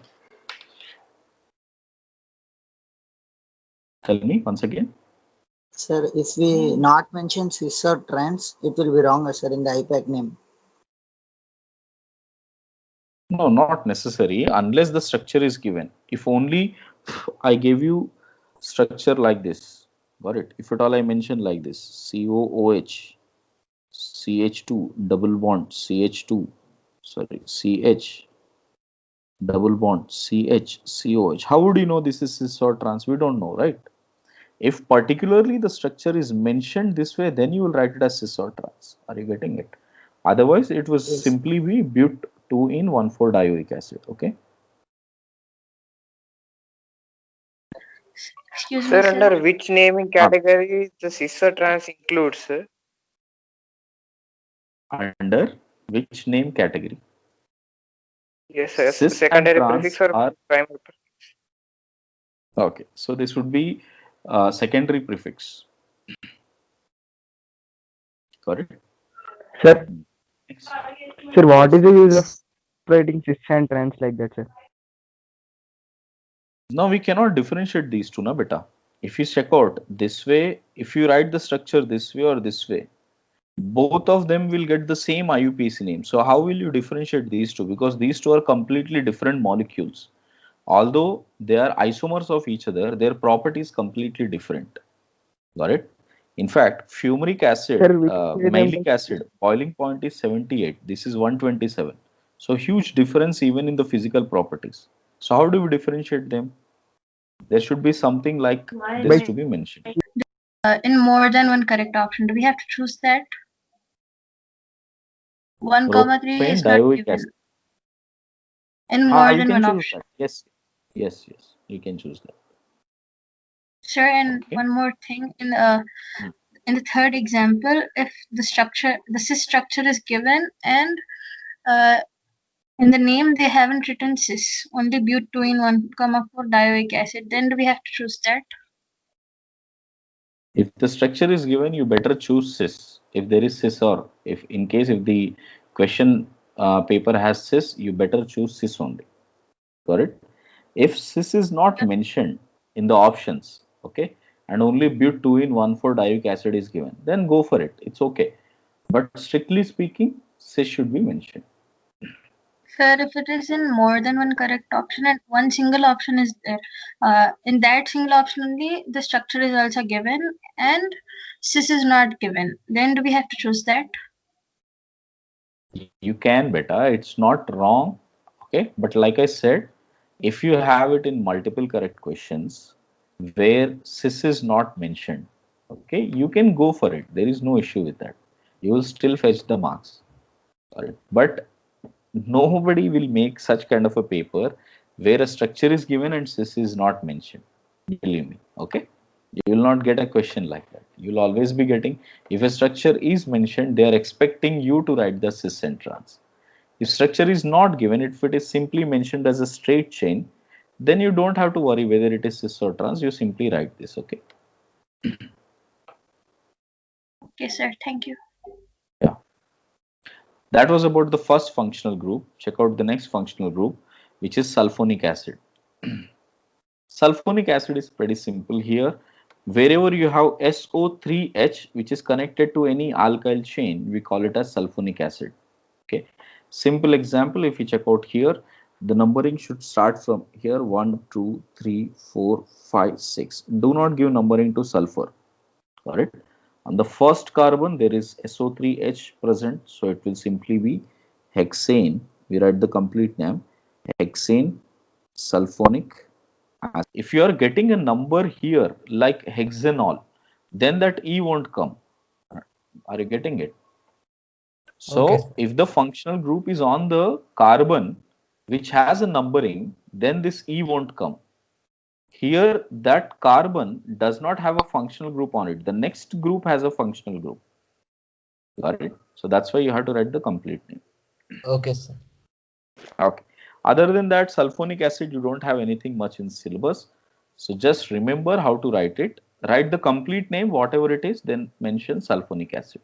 Tell me once again. sir, if we not mention cis or trans, it will be wrong, sir, in the IPAC name. No, not necessary unless the structure is given. If only I gave you structure like this, got it? If at all I mention like this, COOH, CH2, double bond, CH2, sorry, CH, double bond, CH, COH. How would you know this is cis or trans? We don't know, right? If particularly the structure is mentioned this way, then you will write it as cis or trans. Are you getting it? Otherwise, it was Yes. simply be but 2-in-1,4-dioic acid. Okay. Excuse me, Sir, sir. under which naming category the cis or trans includes, sir? Under which name category? Yes, sir. Cis and Secondary trans prefix or are primary prefix? okay. So this would be secondary prefix. Got it? Sir, Next. sir, what is the use of writing cis and trans like that, sir? Now we cannot differentiate these two, na beta. If you check out this way, if you write the structure this way or this way, both of them will get the same IUPAC name. So how will you differentiate these two? Because these two are completely different molecules. Although they are isomers of each other, their property is completely different. Got it? In fact, fumaric acid, Sir, which maleic acid, boiling point is 78. This is 127. So huge difference even in the physical properties. So how do we differentiate them? There should be something like this to be mentioned. In more than one correct option, do we have to choose that? 1,3 Propane is not dioic given. acid. In more You than can one choose option. that. Yes, yes, yes. You can choose that. Sir, and Okay. one more thing, Hmm. in the third example, if the cis structure is given and in the name they haven't written cis, only but 2-in-1,4 dioic acid, then do we have to choose that? If the structure is given, you better choose cis. If there is cis, or if in case if the question paper has cis, you better choose cis only. Got it? If cis is not mentioned in the options, okay, and only but 2-in-1,4 dioic acid is given, then go for it. It's okay. But strictly speaking, cis should be mentioned. Sir, if it is in more than one correct option and one single option is there, in that single option only the structure is also given and cis is not given, then do we have to choose that? You can beta, it's not wrong. Okay, but like I said, if you have it in multiple correct questions where cis is not mentioned, okay, you can go for it. There is no issue with that. You will still fetch the marks. Got it? But nobody will make such kind of a paper where a structure is given and cis is not mentioned. Believe me. Okay. You will not get a question like that. You'll always be getting, if a structure is mentioned, they are expecting you to write the cis and trans. If structure is not given, if it is simply mentioned as a straight chain, then you don't have to worry whether it is cis or trans. You simply write this. Okay. Okay, sir. Thank you. Yeah. That was about the first functional group. Check out the next functional group, which is sulfonic acid. Sulfonic acid is pretty simple here. Wherever you have SO3H, which is connected to any alkyl chain, we call it as sulfonic acid. Okay. Simple example, if you check out here, the numbering should start from here 1, 2, 3, 4, 5, 6. Do not give numbering to sulfur. Got it? On the first carbon, there is SO3H present, so it will simply be hexane. We write the complete name, hexane sulfonic acid. If you are getting a number here like hexanol, then that E won't come. Are you getting it? So Okay. if the functional group is on the carbon which has a numbering, then this E won't come. Here that carbon does not have a functional group on it. The next group has a functional group. Got it? So that's why you have to write the complete name. Okay, sir. Okay. Other than that, sulfonic acid, you don't have anything much in syllabus. So just remember how to write it. Write the complete name, whatever it is, then mention sulfonic acid.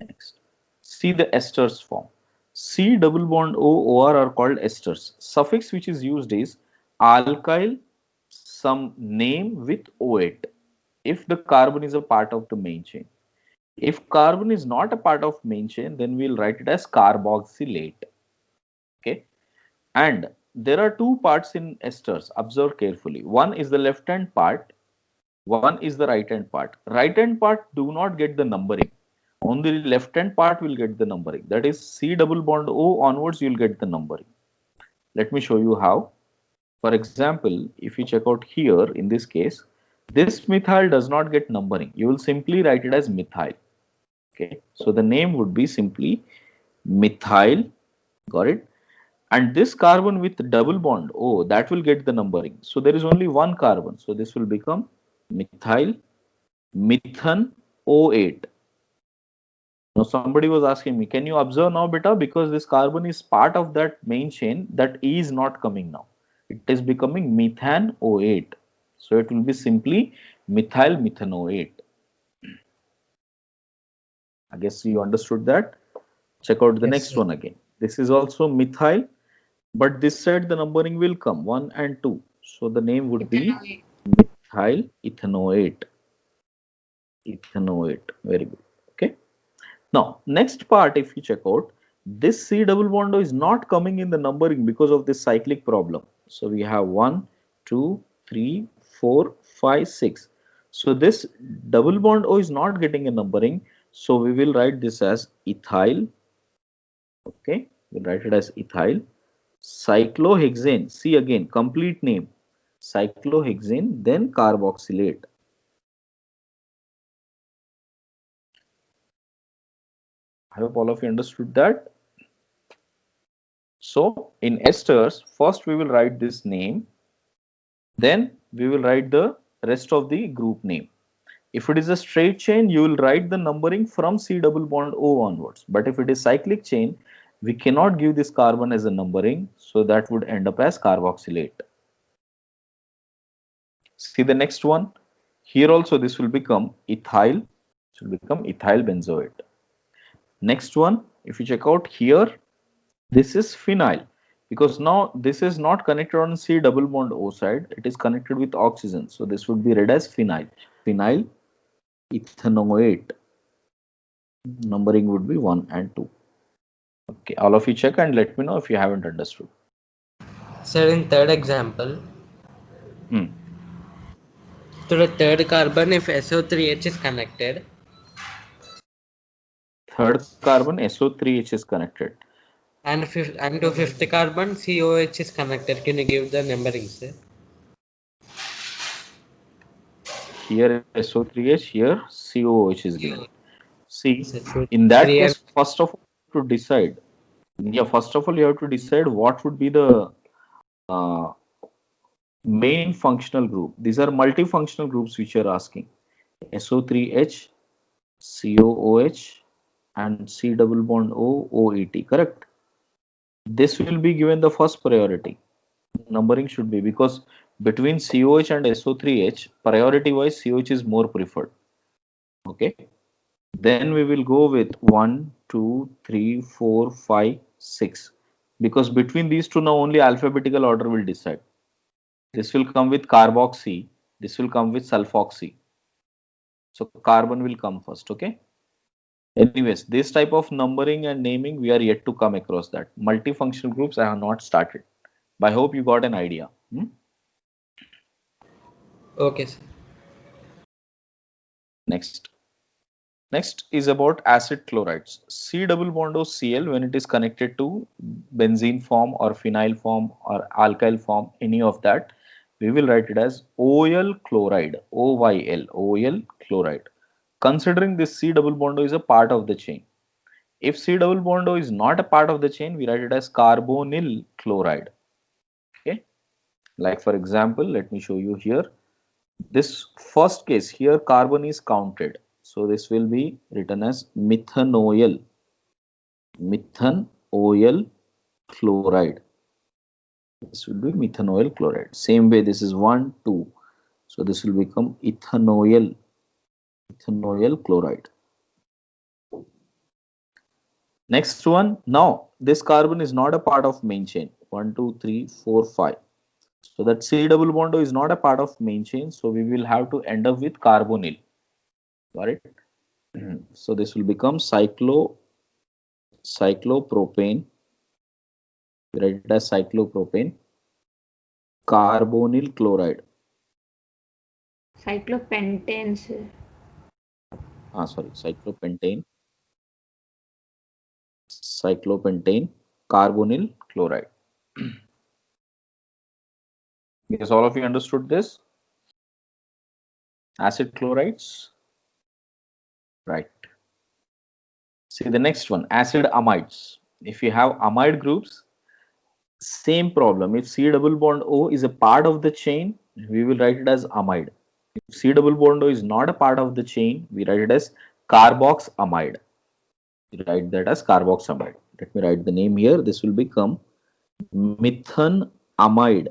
Next. See the esters form. C double bond O, OR are called esters. Suffix which is used is alkyl, some name with O8 if the carbon is a part of the main chain. If carbon is not a part of main chain, then we'll write it as carboxylate. Okay. And there are two parts in esters. Observe carefully. One is the left hand part. One is the right hand part. Right hand part do not get the numbering. Only the left hand part will get the numbering. That is C double bond O onwards you will get the numbering. Let me show you how. For example, if you check out here in this case, This methyl does not get numbering. You will simply write it as methyl. Okay, so the name would be simply methyl. Got it? And this carbon with double bond, oh, that will get the numbering. So there is only one carbon. So this will become methyl methan O8. Now somebody was asking me, can you observe now, beta? Because this carbon is part of that main chain, that E is not coming now. It is becoming methan O8. So it will be simply methyl methanoate. I guess you understood that. Check out the Yes, next sir. one again. This is also methyl, but this side the numbering will come 1 and 2. So the name would be methyl ethanoate. Ethanoate. Very good. Okay. Now, next part, if you check out, this C double bond O is not coming in the numbering because of this cyclic problem. So we have 1, 2, 3, 4, 5, 6. So this double bond O is not getting a numbering. So we will write this as ethyl. Okay, we'll write it as ethyl. Cyclohexane. See again, complete name. Cyclohexane, then carboxylate. I hope all of you understood that. So in esters, first we will write this name, then we will write the rest of the group name. If it is a straight chain, you will write the numbering from C double bond O onwards. But if it is cyclic chain, we cannot give this carbon as a numbering, so that would end up as carboxylate. See the next one. Here also this will become ethyl, it will become ethyl benzoate. Next one, if you check out here, this is phenyl, because now this is not connected on C double bond O side, it is connected with oxygen. So this would be read as phenyl. Phenyl ethanoate. Numbering would be 1 and 2. Okay, all of you check and let me know if you haven't understood. Sir, in third example, Hmm. to the third carbon, if SO3H is connected, Third carbon SO3H is connected. and to fifth carbon COH is connected, can you give the numbering, sir? Here SO3H, here COOH is given. See, So in that 3M. case, first of all, to decide. Yeah, first of all, you have to decide what would be the main functional group. These are multifunctional groups which you are asking. SO3H, COOH, and C double bond O, OET, correct? This will be given the first priority. Numbering should be, because between COH and SO3H, priority wise, COH is more preferred. Okay. Then we will go with 1, 2, 3, 4, 5, 6. Because between these two now only alphabetical order will decide. This will come with carboxy. This will come with sulfoxy. So carbon will come first. Okay. Anyways, this type of numbering and naming, we are yet to come across that. Multifunctional groups I have not started. But I hope you got an idea. Okay, sir. Next. Next is about acid chlorides. C double bond O Cl, when it is connected to benzene form or phenyl form or alkyl form, any of that, we will write it as OL chloride, OYL, OL chloride. Considering this C double bond O is a part of the chain. If C double bond O is not a part of the chain, we write it as carbonyl chloride. Okay. Like for example, let me show you here. This first case here, carbon is counted. So this will be written as methanoyl chloride. This will be methanoyl chloride. Same way, this is 1, 2. So this will become ethanoyl chloride. Next one. Now this carbon is not a part of main chain. 1, 2, 3, 4, 5. So that C double bond O is not a part of main chain. So we will have to end up with carbonyl. Got it? So this will become cyclopropane. We write it as cyclopropane carbonyl chloride. Cyclopentane, sir. Sorry, cyclopentane carbonyl chloride. Yes, all of you understood this? Acid chlorides. Right. See the next one, acid amides. If you have amide groups, same problem. If C double bond O is a part of the chain, we will write it as amide. If C double bond O is not a part of the chain, we write it as carboxamide. We write that as carboxamide. Let me write the name here. This will become methanamide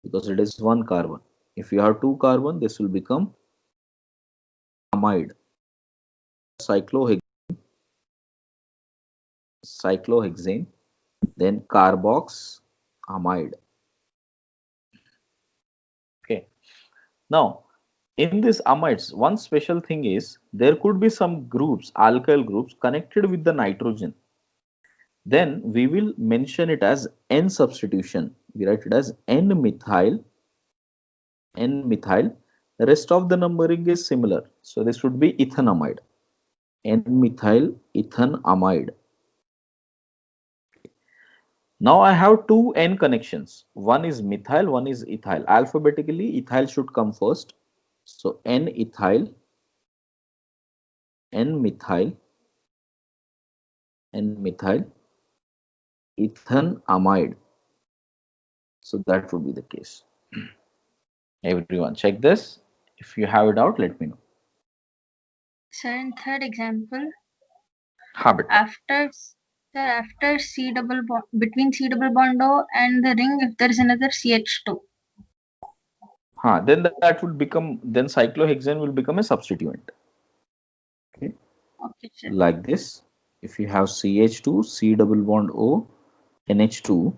because it is one carbon. If you have two carbon, this will become amide. Cyclohexane, then carboxamide. Okay. Now, in these amides, one special thing is there could be some groups, alkyl groups connected with the nitrogen. Then we will mention it as N substitution. We write it as N-methyl. The rest of the numbering is similar. So this would be ethanamide. N-methyl ethanamide. Now I have two N connections. One is methyl, one is ethyl. Alphabetically, ethyl should come first. So N-ethyl, N-methyl, N-methyl, ethanamide. So that would be the case. Everyone check this. If you have it out, let me know. Sir, in third example, Habit. after C double bond, between C double bond O and the ring, if there is another CH2. Then that would become, then cyclohexane will become a substituent. Okay. Okay, sir. Like this. If you have CH2, C double bond O, NH2,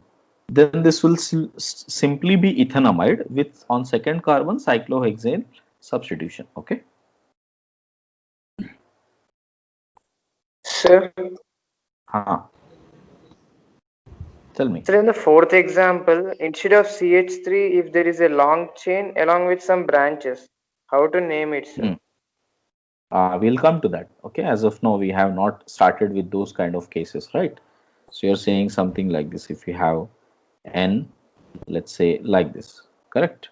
then this will simply be ethanamide with on second carbon cyclohexane substitution. Okay. Sir, Tell me. in the fourth example, instead of CH3, if there is a long chain along with some branches, how to name it, sir? We'll come to that. Okay. As of now, we have not started with those kind of cases, right? So you're saying something like this. If you have N, let's say like this, correct?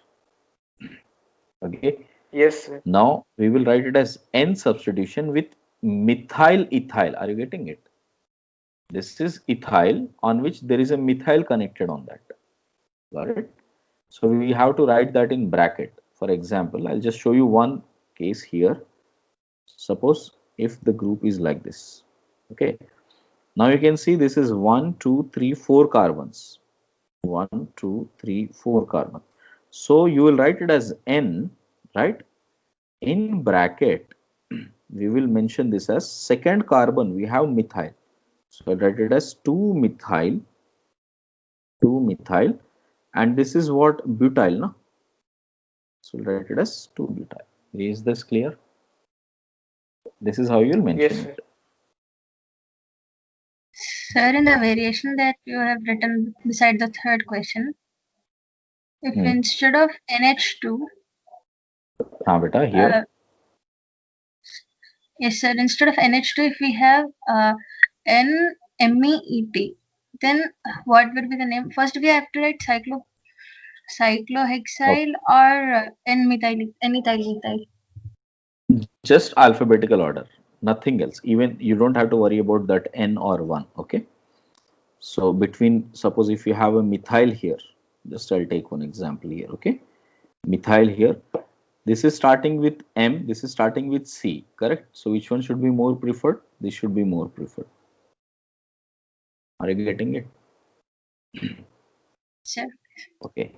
Okay. Yes, sir. Now we will write it as N substitution with methyl ethyl. Are you getting it? This is ethyl on which there is a methyl connected on that. Got it? So we have to write that in bracket. For example, I'll just show you one case here. Suppose if the group is like this. Okay. Now you can see this is 1, 2, 3, 4 carbons. 1, 2, 3, 4 carbon. So you will write it as N, right? In bracket, we will mention this as second carbon. We have methyl. So I'll write it as 2-methyl, and this is what butyl, no? So we'll write it as 2-butyl. Is this clear? This is how you will mention Yes, it. Sir, in the variation that you have written beside the third question, if instead of NH2, Beta, here. Yes, sir. Instead of NH2, if we have NMeEt, then what would be the name? First, we have to write cyclohexyl or N-methyl. Just alphabetical order, nothing else. Even you don't have to worry about that N or 1. Okay. So between, suppose if you have a methyl here, just I'll take one example here. Okay. Methyl here. This is starting with M, this is starting with C, correct? So which one should be more preferred? This should be more preferred. Are you getting it? Sure. Okay.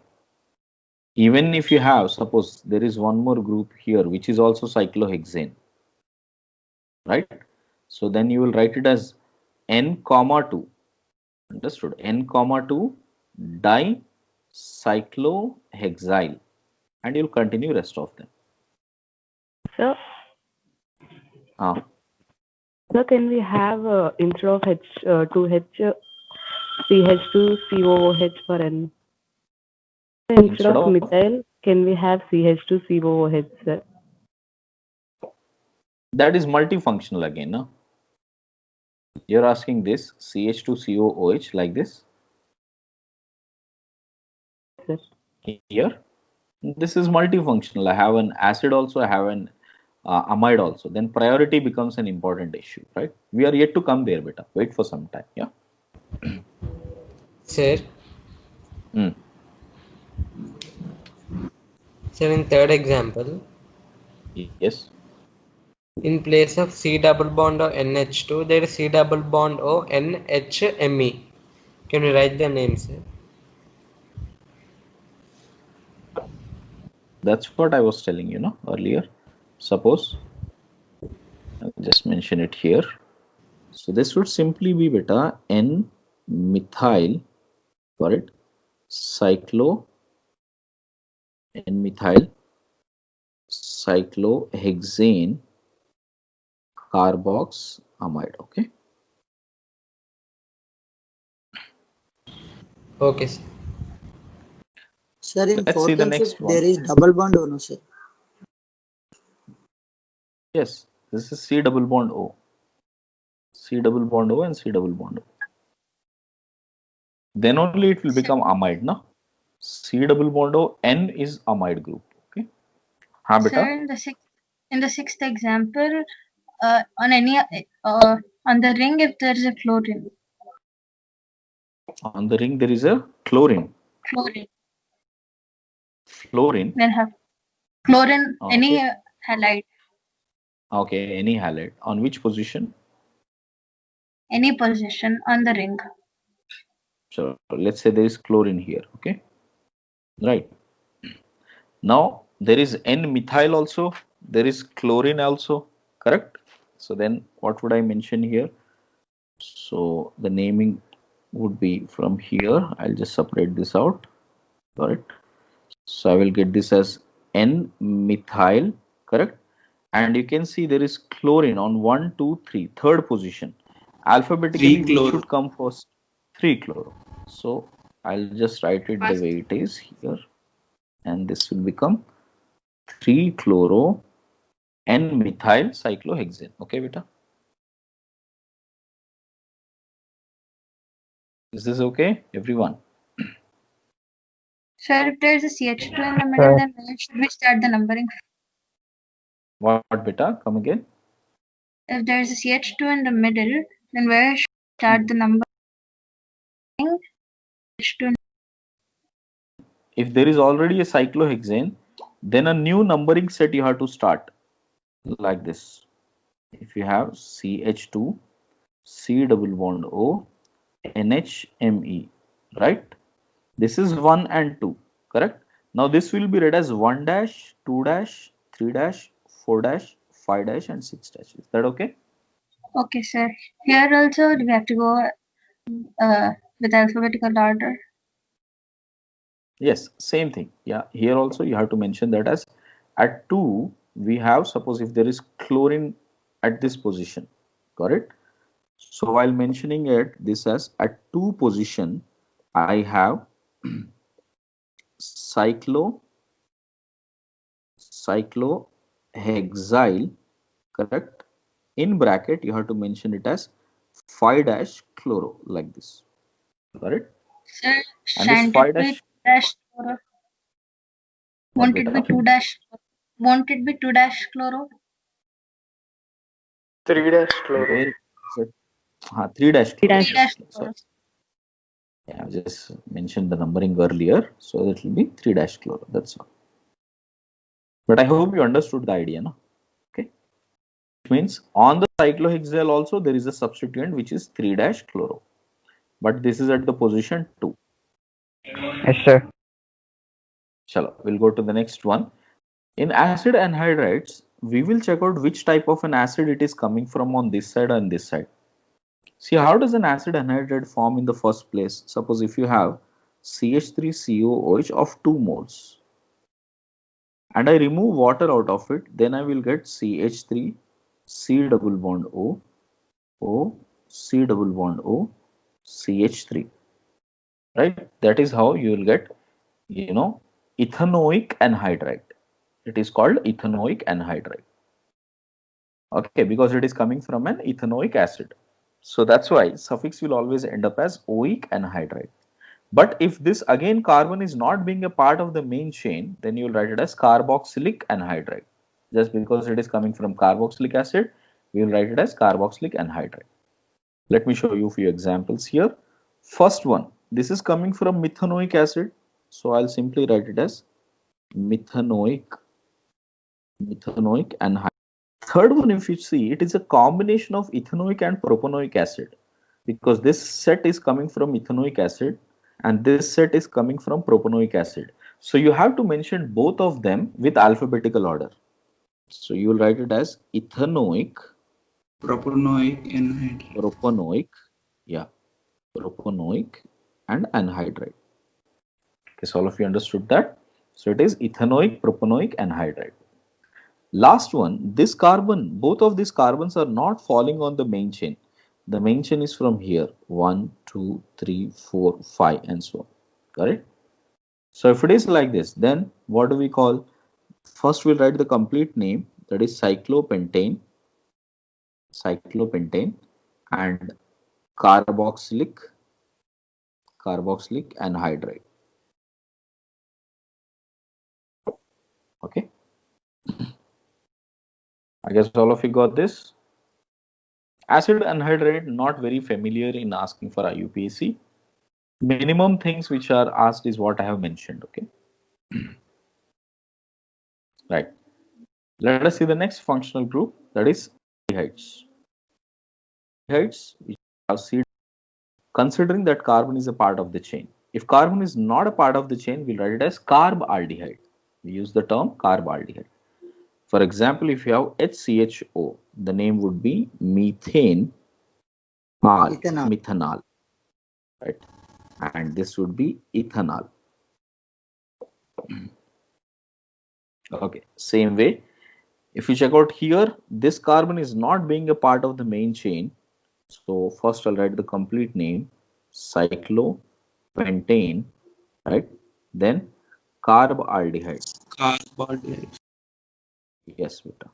Even if you have, suppose there is one more group here, which is also cyclohexane, right? So then you will write it as N, 2. Understood? N, 2 dicyclohexyl, and you'll continue rest of them. So, so can we have instead of CH2COOH for N? Instead of methyl, can we have CH2COOH, sir? That is multifunctional again, no? You're asking this CH2COOH like this? Yes. Here? This is multifunctional. I have an acid also, I have an amide also. Then priority becomes an important issue, right? We are yet to come there, beta. Wait for some time. Yeah. Sir, Hmm. sir, in third example, Yes. in place of C double bond O NH2, there is C double bond O NHMe. Can you write the names, sir? That's what I was telling you, no, earlier. Suppose I'll just mention it here. So this would simply be beta N methyl, got it? Cyclo N methyl cyclohexane carboxamide. Okay. Okay, sir. Sir, in Let's see fourth the and fifth, next one. there is double bond or no, sir? Yes, this is C double bond O. C double bond O and C double bond O. Then only it will become amide, no? C double bond O, N is amide group. Okay. Ha, beta? Sir, in the sixth example, on any on the ring, if there is a chlorine, On the ring there is a chlorine. chlorine, Fluorine. then have chlorine, any Okay. halide, Okay, any halide. On which position? any position on the ring. So let's say there is chlorine here. Okay. Right. Now there is N-methyl also. There is chlorine also. Correct. So then what would I mention here? So the naming would be from here. I'll just separate this out. Got it. So I will get this as N-methyl. Correct. And you can see there is chlorine on 1, 2, 3, third position. Alphabetically, which chloro. should come first? 3 chloro. So I'll just write it the way it is here. And this will become 3 chloro N-methyl cyclohexane. Okay, beta? Is this okay, everyone? Sir, if there is a CH2 in the middle, then where should we start the numbering? What, beta? Come again? If there is a CH2 in the middle, then where should we start the numbering? CH2 If there is already a cyclohexane, then a new numbering set you have to start like this. If you have CH2, C double bond O, NHMe, right? This is 1 and 2, correct? Now this will be read as 1 dash, 2 dash, 3 dash, 4 dash, 5 dash and 6 dash. Is that okay? Okay, sir. Here also, do we have to go with alphabetical order? Yes, same thing. Yeah, here also you have to mention that as at 2 we have, suppose if there is chlorine at this position, correct? So while mentioning it this as at 2 position, I have cyclohexyl, correct? In bracket you have to mention it as 5 dash chloro like this, correct? Sir, And this shan't 5 it be dash, 2 dash chloro? what Won't it be beta? 2 dash? Won't it be 2 dash chloro? 3 dash chloro. Where is it? 3 dash Three chloro. dash. 3 dash Sorry. chloro. Yeah, I just mentioned the numbering earlier, so it will be 3 dash chloro. That's all. But I hope you understood the idea, no? Okay. It means on the cyclohexyl also there is a substituent which is 3 dash chloro, but this is at the position 2. Yes, sir. Chalo, we'll go to the next one. In acid anhydrides, we will check out which type of an acid it is coming from on this side and this side. See, how does an acid anhydride form in the first place? Suppose if you have CH3COOH of 2 moles and I remove water out of it, then I will get CH3, C double bond O, O, C double bond O, CH3. Right? That is how you will get, ethanoic anhydride. It is called ethanoic anhydride. Okay, because it is coming from an ethanoic acid. So that's why suffix will always end up as oic anhydride. But if this again carbon is not being a part of the main chain, then you will write it as carboxylic anhydride. Just because it is coming from carboxylic acid, we will write it as carboxylic anhydride. Let me show you a few examples here. First one, this is coming from methanoic acid. So I'll simply write it as methanoic anhydride. Third one, if you see, it is a combination of ethanoic and propanoic acid, because this set is coming from ethanoic acid and this set is coming from propanoic acid. So you have to mention both of them with alphabetical order. So you will write it as ethanoic, Propanoic anhydride. propanoic and anhydride. Okay, so all of you understood that. So it is ethanoic, propanoic, anhydride. Last one, this carbon, both of these carbons are not falling on the main chain. The main chain is from here, 1, 2, 3, 4, 5 and so on. Correct? So if it is like this, then what do we call? First we'll write the complete name, that is cyclopentane and carboxylic anhydride. Okay. I guess all of you got this. Acid anhydride, not very familiar in asking for IUPAC. Minimum things which are asked is what I have mentioned. Okay. Right. Let us see the next functional group, that is aldehydes. Aldehydes which have C, considering that carbon is a part of the chain. If carbon is not a part of the chain, we'll write it as carbaldehyde. We use the term carbaldehyde. For example, if you have HCHO, the name would be methanol, right? And this would be ethanol. Okay, same way. If you check out here, this carbon is not being a part of the main chain. So first I'll write the complete name, cyclopentane, right? Then carbaldehyde. Carbaldehyde. Yes, beta.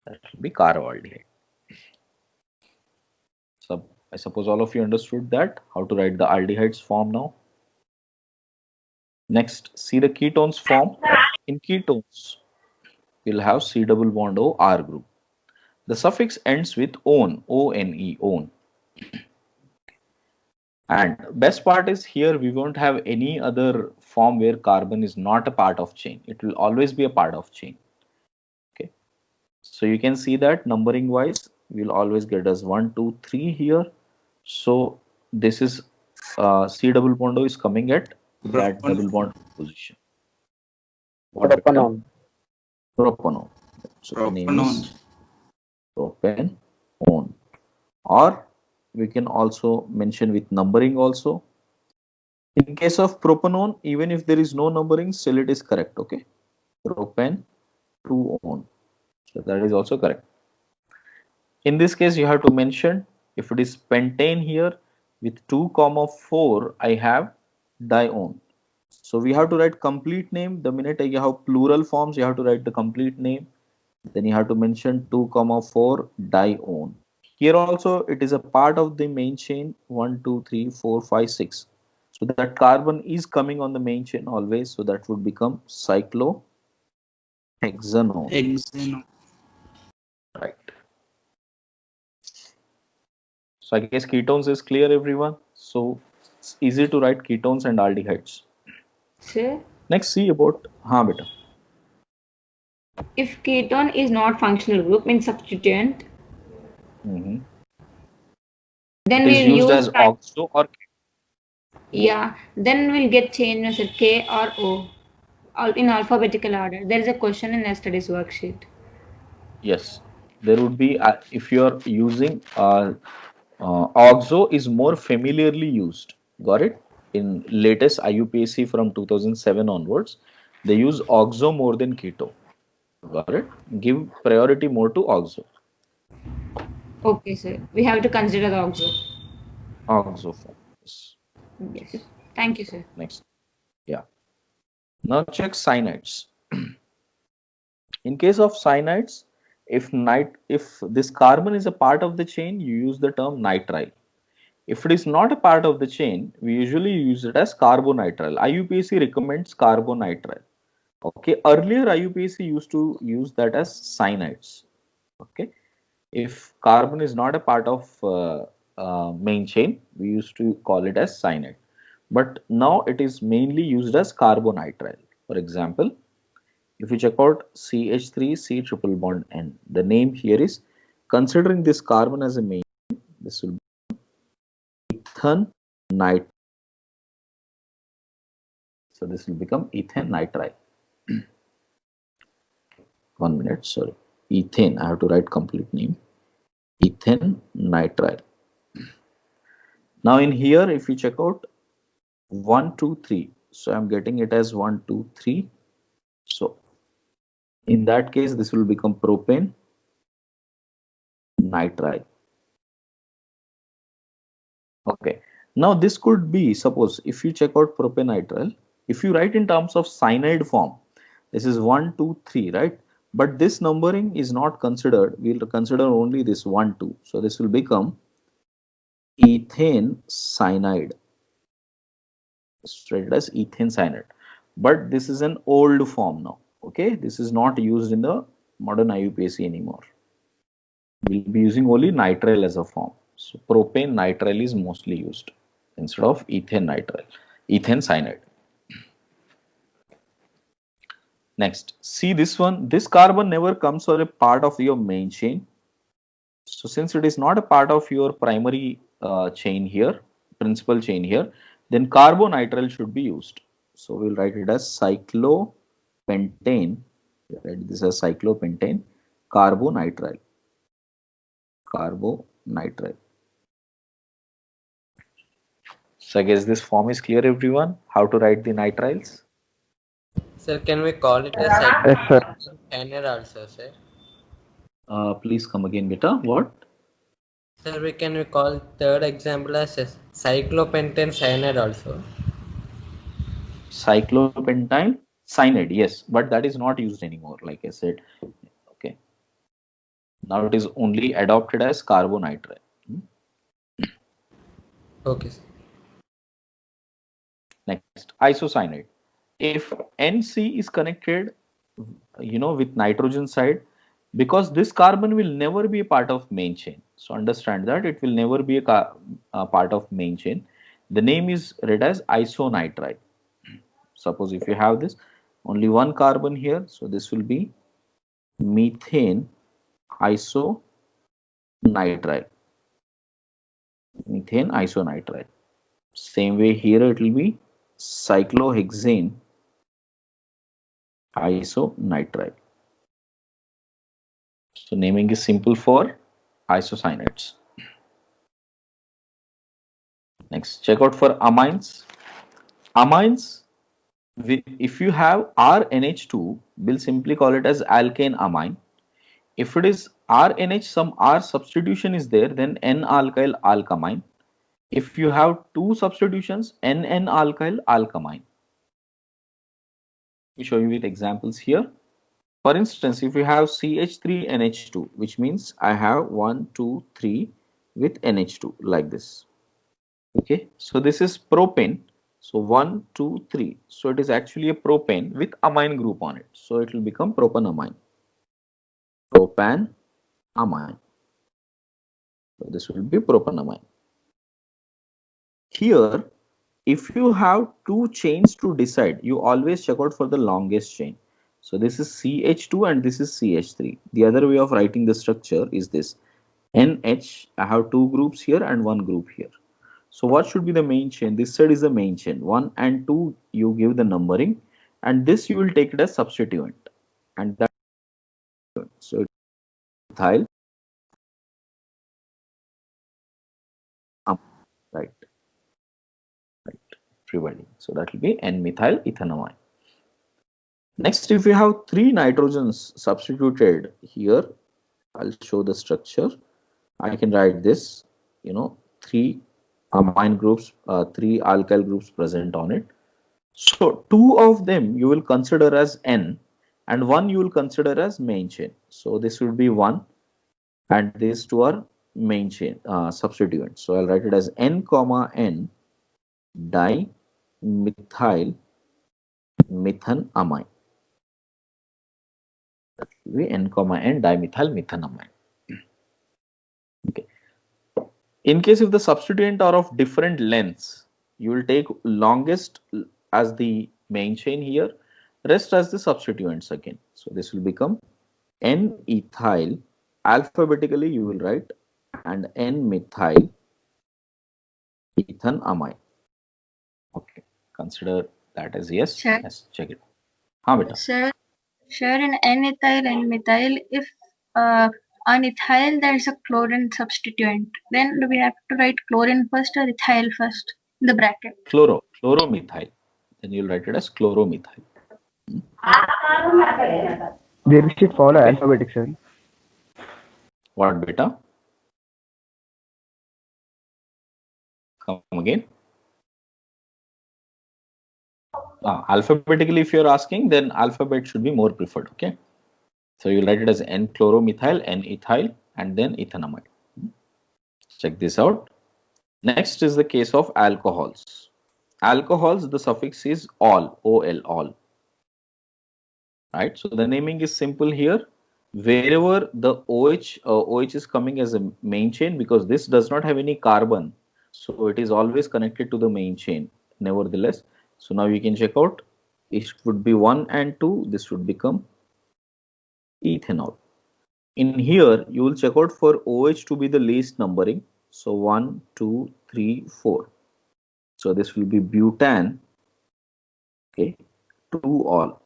That will be carbaldehyde. So I suppose all of you understood that, how to write the aldehydes form now. Next, see the ketones form. In ketones, we'll have C double bond O R group. The suffix ends with one, O-N-E, one. And best part is here we won't have any other form where carbon is not a part of chain. It will always be a part of chain. Okay. So you can see that numbering wise, we'll always get us 1, 2, 3 here. So this is C double bond O is coming at that double bond position. What Propanone. Propanone. So the name is Propanone. propanone. Or we can also mention with numbering also. In case of propanone, even if there is no numbering, still it is correct. Okay. Propan 2-one. So that is also correct. In this case, you have to mention if it is pentane here with 2,4, I have dione. So we have to write complete name. The minute you have plural forms, you have to write the complete name. Then you have to mention 2,4 dione. Here also it is a part of the main chain 1, 2, 3, 4, 5, 6. So that carbon is coming on the main chain always. So that would become cyclohexanone. Right. So I guess ketones is clear, everyone. So it's easy to write ketones and aldehydes. Sir, Next, see about beta. if ketone is not functional group, means substituent, Then then it is we'll used use as oxo or then we'll get changed as K or O in alphabetical order. There is a question in yesterday's worksheet. yes. There would be if you are using oxo is more familiarly used. Got it? In latest IUPAC from 2007 onwards, they use oxo more than keto. Got it? Give priority more to oxo. Okay, sir. We have to consider the oxo. Oxo form. Yes. Thank you, sir. Next. Yeah. Now check cyanides. In case of cyanides, if this carbon is a part of the chain, you use the term nitrile. If it is not a part of the chain, we usually use it as carbonitrile. IUPAC recommends carbonitrile. Okay, earlier IUPAC used to use that as cyanides. Okay, if carbon is not a part of main chain, we used to call it as cyanide. But now it is mainly used as carbonitrile. For example, if you check out CH3 C triple bond N, the name here is, considering this carbon as a main, this will be ethane nitride. So this will become ethane nitrile. 1 minute, sorry. Ethane, I have to write complete name. Ethane nitrile. Now in here, if you check out 1, 2, 3, so I'm getting it as 1, 2, 3. So in that case, this will become propane nitrile. Okay. Now this could be, suppose if you check out propanitrile, if you write in terms of cyanide form, this is 1, 2, 3, right? But this numbering is not considered. We'll consider only this 1, 2. So this will become ethane cyanide. Stated as ethane cyanide. But this is an old form now. Okay, this is not used in the modern IUPAC anymore. We'll be using only nitrile as a form. So propane nitrile is mostly used instead of ethane nitrile, ethane cyanide. Next, see this one. This carbon never comes as a part of your main chain. So since it is not a part of your primary chain here, principal chain here, then carbonitrile should be used. So we'll write it as cyclopentane. Write this as cyclopentane carbonitrile. Carbonitrile. So I guess this form is clear, everyone. How to write the nitriles? Sir, can we call it as Yes, sir. cyanide also, sir? Please come again, beta. What? Sir, we call third example as cyclopentane cyanide also. Cyclopentine cyanide, yes, but that is not used anymore, like I said. Okay. Now it is only adopted as carbonitrile. Okay, sir. Next, isocyanide. If NC is connected, with nitrogen side, because this carbon will never be a part of main chain. So understand that it will never be a part of main chain. The name is read as isonitride. Suppose if you have this, only one carbon here, so this will be methane isonitride. Methane isonitride. Same way here it will be cyclohexane isonitride. So naming is simple for isocyanates. Next, check out for amines. Amines, if you have RNH2, we'll simply call it as alkane amine. If it is RNH, some R substitution is there, then N-alkyl alkamine. If you have two substitutions, NN-alkyl alkamine. Let me show you with examples here. For instance, if you have CH3NH2, which means I have 1, 2, 3 with NH2 like this. Okay, so this is propane. So 1, 2, 3. So it is actually a propane with amine group on it. So it will become propanamine. Propanamine. So this will be propanamine. Here, if you have two chains to decide, you always check out for the longest chain. So this is CH2 and this is CH3. The other way of writing the structure is this. NH, I have two groups here and one group here. So what should be the main chain? This side is the main chain. 1 and 2 you give the numbering, and this you will take it as substituent. And that, so ethyl, right, preventing. So that will be N-methyl ethanamine. Next, if you have three nitrogens substituted here, I'll show the structure. I can write this, three amine groups, three alkyl groups present on it. So two of them you will consider as N and one you will consider as main chain. So this will be 1 and these two are main chain substituent. So I'll write it as N comma N dimethyl methanamine. That will be N comma N dimethyl methanamine. Okay. In case if the substituent are of different lengths, you will take longest as the main chain here, rest as the substituents again. So this will become N-ethyl, alphabetically you will write, and N-methyl ethanamide. Okay, consider that as yes. Sure. Yes, check it. Haan beta. Sir, in N-ethyl and methyl, if on ethyl there is a chlorine substituent, then do we have to write chlorine first or ethyl first in the bracket? Chloromethyl. Then you'll write it as chloromethyl. They should follow alphabetic, sir. What beta? Come again. Alphabetically, if you're asking, then alphabet should be more preferred. Okay. So you'll write it as N-chloromethyl, N-ethyl, and then ethanamide. Check this out. Next is the case of alcohols. Alcohols, the suffix is ol, ol, all. Right. So the naming is simple here. Wherever the OH is coming as a main chain, because this does not have any carbon, so it is always connected to the main chain. Nevertheless, so now you can check out. It would be 1 and 2. This would become ethanol. In here, you will check out for OH to be the least numbering. So 1, 2, 3, 4. So this will be butane. Okay, 2 all.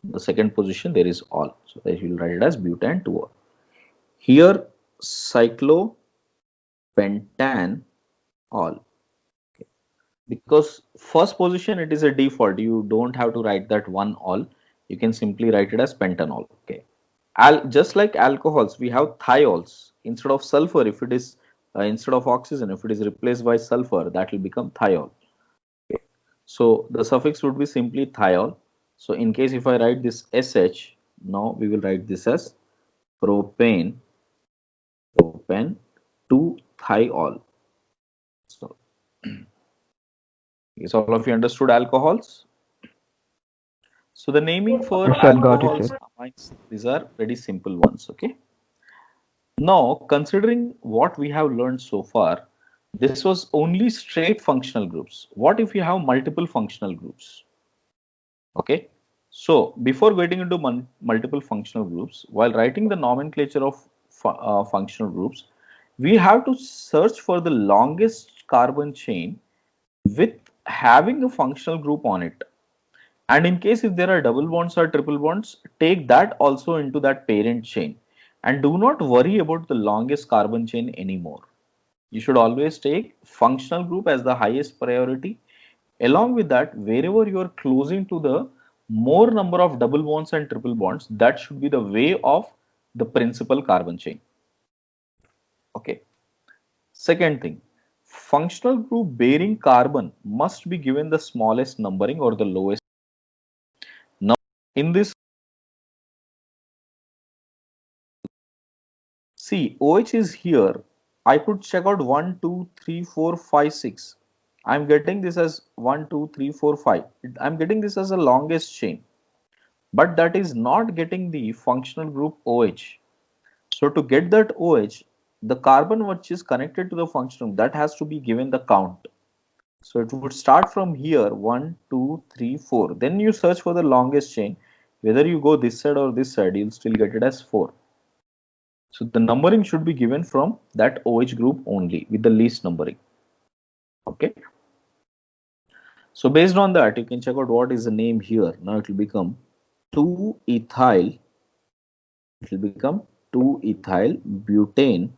The second position there is all. So that you will write it as butane 2 all. Here cyclopentane all. Okay. Because first position it is a default. You don't have to write that 1 all. You can simply write it as pentanol. Okay. Just like alcohols, we have thiols. Instead of sulfur, if it is instead of oxygen, if it is replaced by sulfur, that will become thiol. Okay. So the suffix would be simply thiol. So in case if I write this SH, now we will write this as propane 2 thiol. So is all of you understood alcohols? So the naming for Yes, sir, got it, alcohols, sir. amines, these are very simple ones. Okay. Now, considering what we have learned so far, this was only straight functional groups. What if you have multiple functional groups? Okay. So before getting into multiple functional groups, while writing the nomenclature of functional groups, we have to search for the longest carbon chain with having a functional group on it. And in case if there are double bonds or triple bonds, take that also into that parent chain. And do not worry about the longest carbon chain anymore. You should always take functional group as the highest priority. Along with that, wherever you are closing to the more number of double bonds and triple bonds, that should be the way of the principal carbon chain. Okay. Second thing, functional group bearing carbon must be given the smallest numbering or the lowest. Now, in this, see, OH is here. I could check out 1, 2, 3, 4, 5, 6. I'm getting this as 1, 2, 3, 4, 5. I'm getting this as the longest chain. But that is not getting the functional group OH. So to get that OH, the carbon which is connected to the functional that has to be given the count. So it would start from here 1, 2, 3, 4. Then you search for the longest chain. Whether you go this side or this side, you'll still get it as 4. So the numbering should be given from that OH group only with the least numbering. Okay. So based on that, you can check out what is the name here. Now it will become 2-ethyl. It will become 2-ethyl butane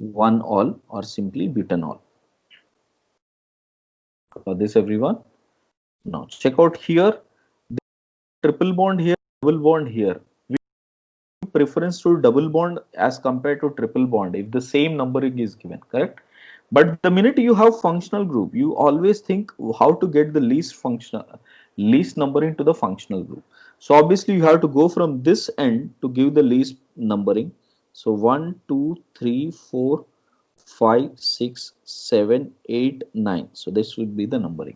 1-all or simply butanol. For this everyone. Now check out here. Triple bond here, double bond here. We give preference to double bond as compared to triple bond if the same numbering is given, correct? But the minute you have functional group, you always think how to get the least numbering to the functional group. So obviously you have to go from this end to give the least numbering. So 1, 2, 3, 4, 5, 6, 7, 8, 9. So this would be the numbering.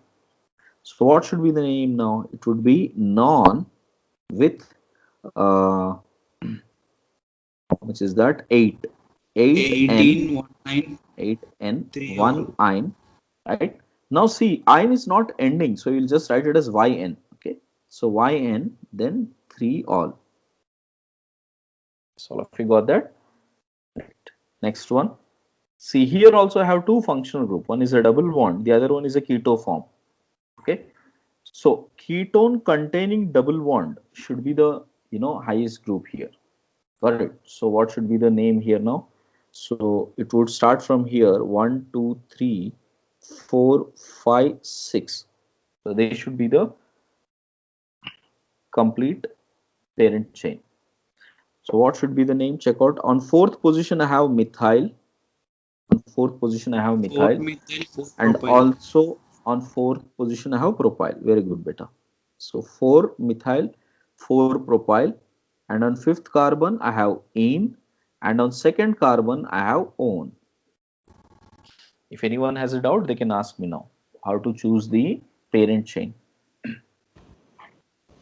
So what should be the name now? It would be non with which is that 8. 18, 1, 9, 8n 3 1 all. ein, right? Now see, ein is not ending, so you'll just write it as yn. Okay, so yn, then 3 all. So all of you got that? Right. Next one. See, here also I have two functional group. One is a double bond, the other one is a keto form. Okay, so ketone containing double bond should be the highest group here. Got it? So what should be the name here now? So it would start from here 1, 2, 3, 4, 5, 6. So they should be the complete parent chain. So what should be the name? Check out. On fourth position I have methyl. On fourth position I have methyl. 4 methyl, 4 And propyl. also on fourth position I have propyl. Very good, beta. So 4 methyl, 4 propyl. And on fifth carbon I have ene. And on second carbon I have one. If anyone has a doubt, they can ask me now how to choose the parent chain.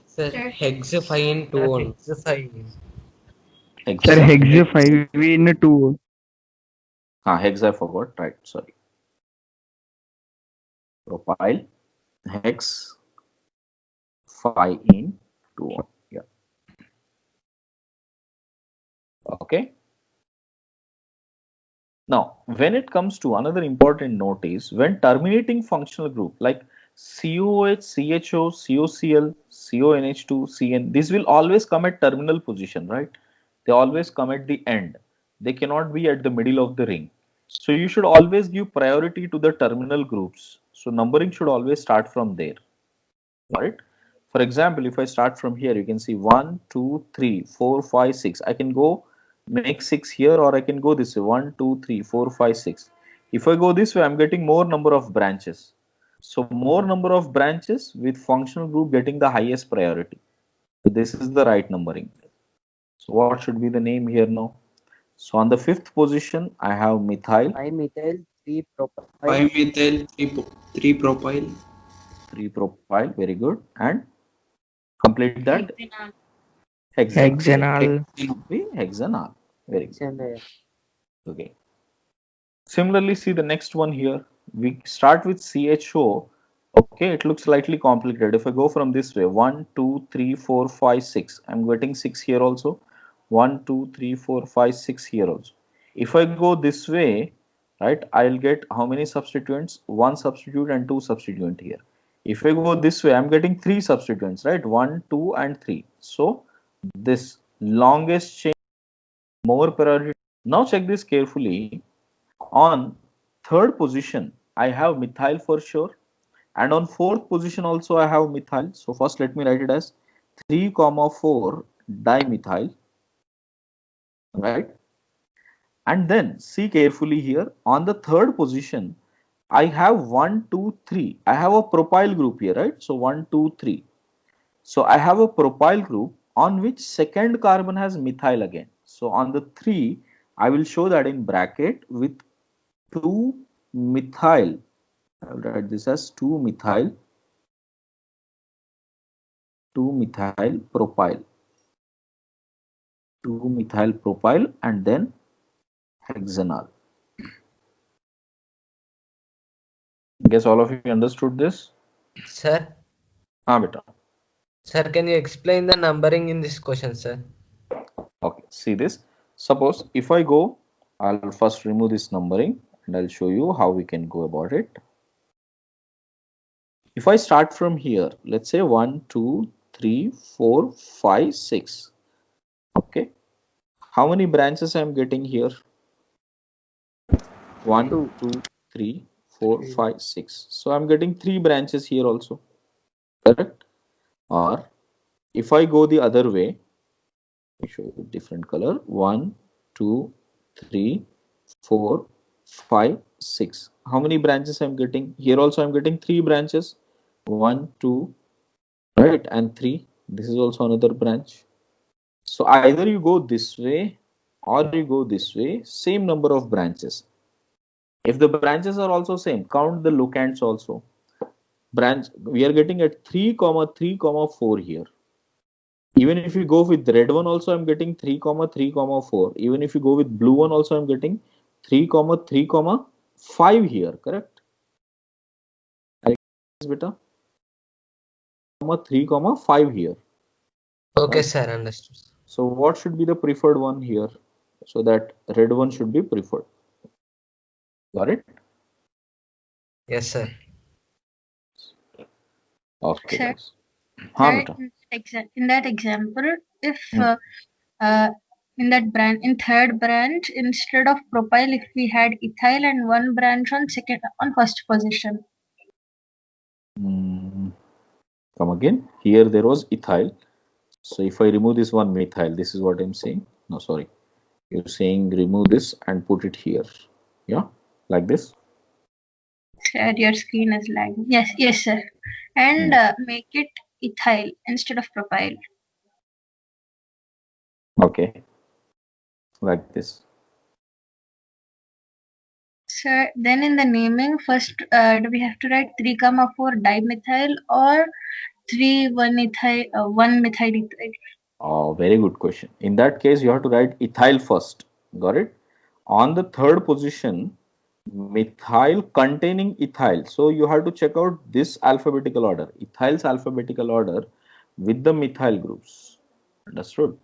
Sir, hex 5 in 2 on. Sir, hex 5 in 2. Hex I forgot, right? Sorry. Propyl, hex 5 in 2 on. Yeah. Okay. Now, when it comes to another important note is when terminating functional group like COH, CHO, COCl, CONH2, CN, this will always come at terminal position, right? They always come at the end. They cannot be at the middle of the ring. So you should always give priority to the terminal groups. So numbering should always start from there, right? For example, if I start from here, you can see 1, 2, 3, 4, 5, 6. I can go make 6 here, or I can go this way 1, 2, 3, 4, 5, 6. If I go this way, I'm getting more number of branches. So more number of branches with functional group getting the highest priority. So this is the right numbering. So what should be the name here now? So on the fifth position, I have methyl. 5 methyl, 3 propyl. 5 methyl, 3 propyl. 3 propyl, very good. And complete that. Hexanal. Hexanal. Very good. Hexanal. Okay. Similarly, see the next one here. We start with CHO. Okay, it looks slightly complicated. If I go from this way, 1, 2, 3, 4, 5, 6. I'm getting 6 here also. 1, 2, 3, 4, 5, 6 here also. If I go this way, right, I'll get how many substituents? 1 substituent and 2 substituent here. If I go this way, I'm getting 3 substituents, right? 1, 2, and 3. So this longest chain, more priority. Now check this carefully. On third position, I have methyl for sure. And on fourth position also I have methyl. So first let me write it as 3, 4 dimethyl, right? And then see carefully here on the third position I have 1, 2, 3. I have a propyl group here, right? So 1, 2, 3. So I have a propyl group on which second carbon has methyl again. So on the 3 I will show that in bracket with 2 methyl. I will write this as 2 methyl propyl, 2 methyl propyl, and then hexanal. Guess all of you understood this? Sir? Beta. Sir, can you explain the numbering in this question, sir? Okay, see this. Suppose if I go, I'll first remove this numbering and I'll show you how we can go about it. If I start from here, let's say 1, 2, 3, 4, 5, 6. Okay. How many branches I am getting here? 1, 2, 3, 4, 5, 6. So I'm getting 3 branches here also. Correct? Or if I go the other way, let me show you different color. 1, 2, 3, 4, 5, 6. How many branches I'm getting? Here also I'm getting 3 branches. 1, 2, right, and 3. This is also another branch. So either you go this way or you go this way, same number of branches. If the branches are also same, count the locands also. Branch, we are getting at 3, 3, 4 here. Even if you go with red one also, I'm getting 3, 3, 4. Even if you go with blue one also, I'm getting 3, 3, 5 here, correct? Beta? 3, 5 here. Okay, Right? sir, understood. So what should be the preferred one here? So that red one should be preferred. Got it? Yes, sir. Okay, Sir, guys. sir, Beta. in that example, if in that branch, in third branch, instead of propyl, if we had ethyl and one branch on first position. Come again. Here there was ethyl. So if I remove this one methyl, this is what I'm saying. No, sorry. You're saying remove this and put it here. Yeah, like this. Sir, your screen is lagging. Yes, yes, sir. And make it ethyl instead of propyl. Okay, like this. Sir, then in the naming, first do we have to write 3, 4 dimethyl or 3, 1 ethyl, 1 methyl ethyl? Oh, very good question. In that case, you have to write ethyl first. Got it? On the third position, methyl containing ethyl. So you have to check out this alphabetical order. Ethyl's alphabetical order with the methyl groups. Understood?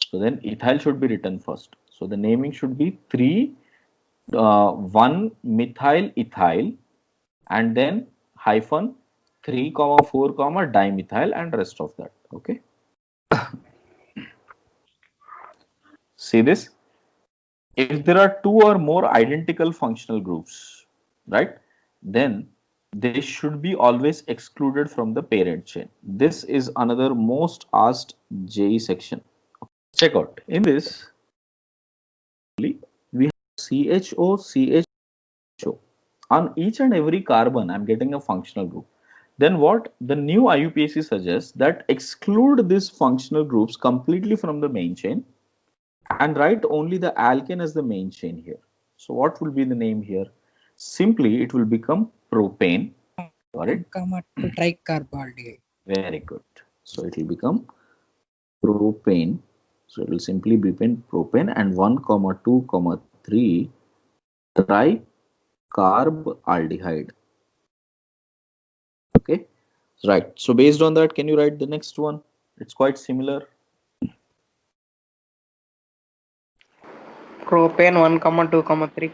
So then ethyl should be written first. So the naming should be 3, 1 methyl ethyl and then hyphen 3, 4, dimethyl and rest of that. Okay. See this? If there are 2 or more identical functional groups, right, then they should be always excluded from the parent chain. This is another most asked JE section. Check out. In this, we have CHO, CHO. On each and every carbon, I'm getting a functional group. Then what the new IUPAC suggests that exclude these functional groups completely from the main chain and write only the alkane as the main chain here. So what will be the name here? Simply it will become propane. Got it? Tricarbaldehyde. Very good. So it will become propane. So it will simply be propane and 1, 2, 3 tricarbaldehyde. Okay. Right. So based on that, can you write the next one? It's quite similar. Propane 1, 2, 3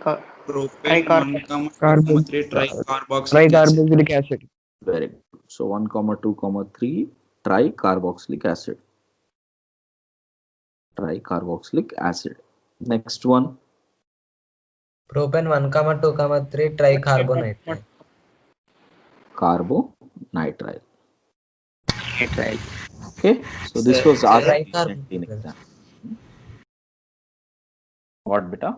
Propane 1, 2, 3 tricarboxylic acid. Tricarboxylic acid. Very good. So 1, 2, 3 tricarboxylic acid. Tricarboxylic acid. Next one. Propane 1, 2, 3 tricarbonitrile. Carbonitrile. Okay. So this was asked recently in exam. What beta?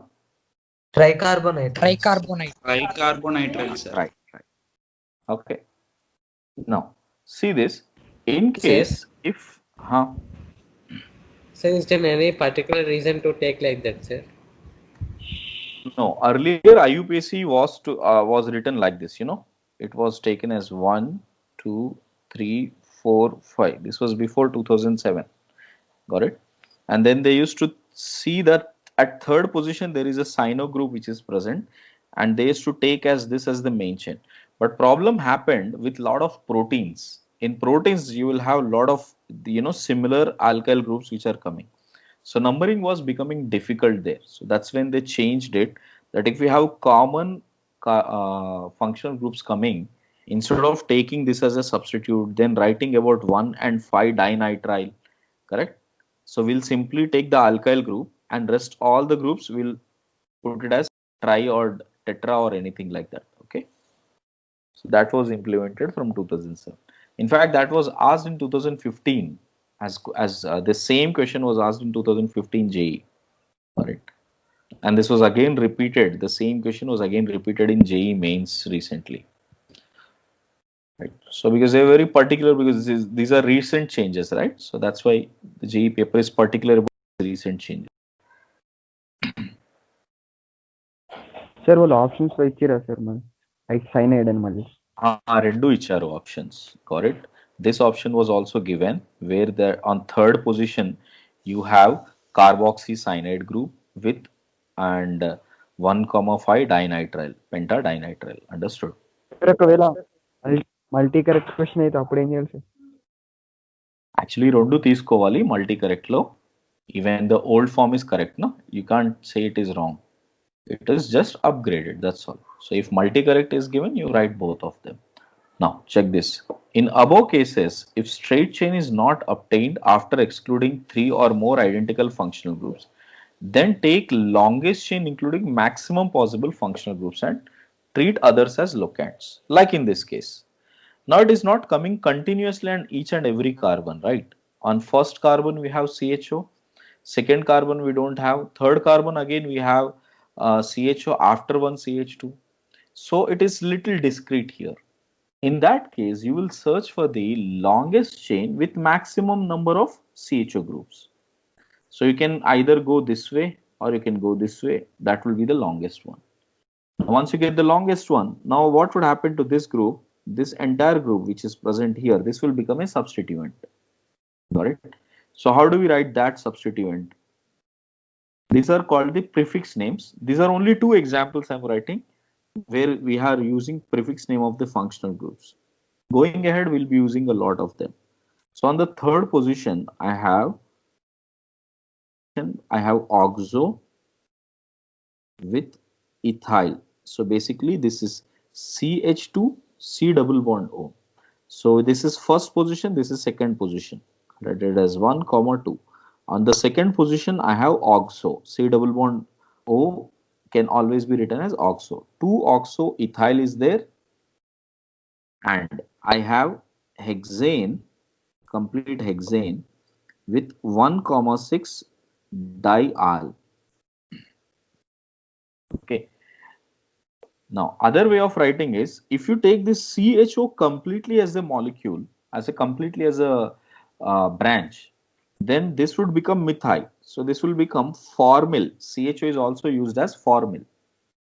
Tricarbonitrile. Tricarbonitrile, sir. Right. Okay. Now see this. In case if So is there any particular reason to take like that, sir? no, earlier IUPAC was written like this, you know. It was taken as 1, 2, 3, 4, 5. This was before 2007. Got it? And then they used to see that at third position there is a cyano group which is present, and they used to take as this as the main chain. But problem happened with lot of proteins. In proteins, you will have a lot of similar alkyl groups which are coming. So numbering was becoming difficult there. So that's when they changed it, that if we have common functional groups coming, instead of taking this as a substitute, then writing about 1 and 5 dinitrile, correct? So we'll simply take the alkyl group and rest all the groups we'll put it as tri or tetra or anything like that. Okay. So that was implemented from 2007. In fact, that was asked in 2015 as the same question was asked in 2015 JE. Right. And this was again repeated. The same question was again repeated in JE mains recently. Right. So because they're very particular, because these are recent changes, right? So that's why the JE paper is particular about recent changes. Sir వాళ్ళు options లో ఇచ్చిరా sir మరి cyanide అని మళ్ళీ రెండు ఇచ్చారు options correct. This option was also given where the on third position you have carboxycyanide group with and 1,5 dinitrile pentadinitrile. Understood? ఒకవేళ multi correct question అయితే అప్పుడు ఏం చేయాలి సార్? Actually రెండు తీసుకోవాలి మల్టీ కరెక్ట్ లో. Even the old form is correct, no? You can't say it is wrong. It is just upgraded, that's all. So if multi-correct is given, you write both of them. Now check this. In above cases, if straight chain is not obtained after excluding 3 or more identical functional groups, then take longest chain including maximum possible functional groups and treat others as locands, like in this case. Now it is not coming continuously on each and every carbon, right? On first carbon we have CHO, second carbon we don't have, third carbon again we have CHO after one CH2. So it is little discrete here. In that case, you will search for the longest chain with maximum number of CHO groups. So you can either go this way or you can go this way. That will be the longest one. Once you get the longest one, now what would happen to this group? This entire group which is present here, this will become a substituent. Got it? So how do we write that substituent? These are called the prefix names. These are only two examples I'm writing where we are using prefix name of the functional groups. Going ahead, we'll be using a lot of them. So on the third position, I have oxo with ethyl. So basically this is CH2 C double bond O. So this is first position, this is second position. Write it as 1, 2. On the second position, I have oxo. C double bond O can always be written as oxo. 2 oxo ethyl is there, and I have hexane, complete hexane with 1,6 dial. Okay. Now other way of writing is, if you take this CHO completely as a molecule, completely as a branch, then this would become methyl. So this will become formyl. CHO is also used as formyl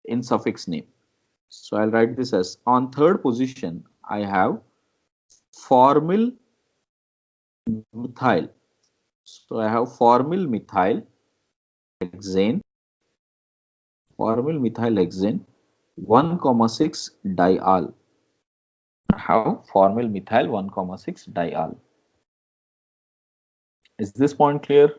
in suffix name. So I'll write this as, on third position, I have formyl methyl. So I have formyl methyl hexane, 1,6 dial. I have formyl methyl 1,6 dial. Is this point clear?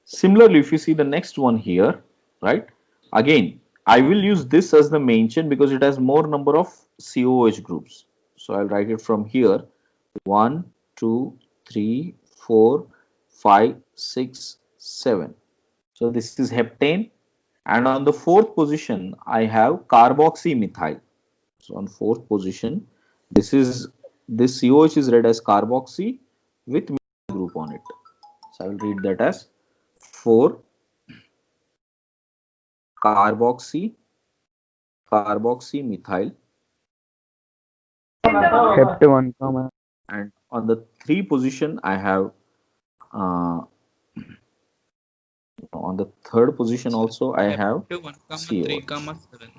Similarly, if you see the next one here, right? Again, I will use this as the main chain because it has more number of COOH groups. So I'll write it from here. 1, 2, 3, 4, 5, 6, 7. So this is heptane. And on the fourth position, I have carboxymethyl. So on fourth position, this COH is read as carboxy with methyl group on it. So I will read that as 4 carboxymethyl. Hept 1, and on the 3 position I have on the third position also I have 1,3,7.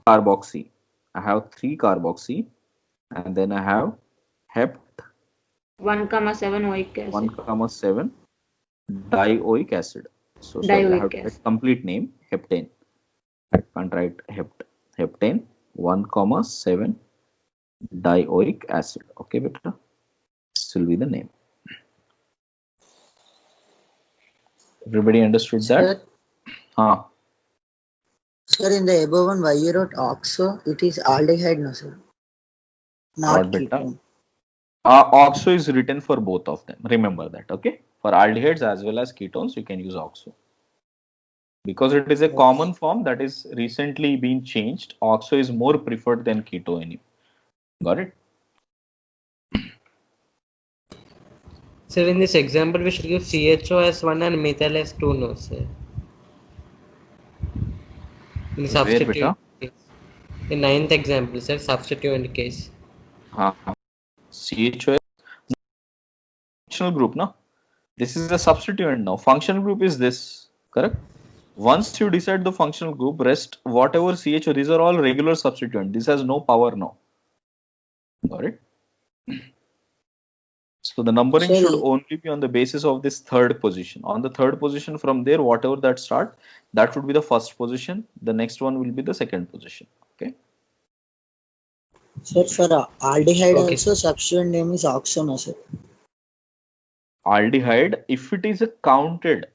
carboxy. I have 3 carboxy, and then I have hept 1,7 oic acid. 1,7 dioic acid. So sorry, I have to write complete name, heptane. I can't write heptane 1,7 dioic acid. Okay, beta. This will be the name. Everybody understood that? Sir, in the above one, why you wrote oxo? It is aldehyde, no sir? Not ketone. Oxo is written for both of them. Remember that, okay? For aldehydes as well as ketones, you can use oxo. Because it is a common form that is recently been changed, oxo is more preferred than ketone. Got it? Sir, in this example, we should give CHO as 1 and methyl as 2, no, sir? In substituent case. In 9th example, sir, substituent case. CHO is functional group, no? This is the substituent now. Functional group is this, correct? Once you decide the functional group, rest whatever CHO, these are all regular substituent. This has no power now. Got it? So the numbering should only be on the basis of this third position. On the third position, from there, whatever that start, that would be the first position. The next one will be the second position. Okay. Sir, for aldehyde also substituent name is oxo, no, sir? Aldehyde, if it is a counted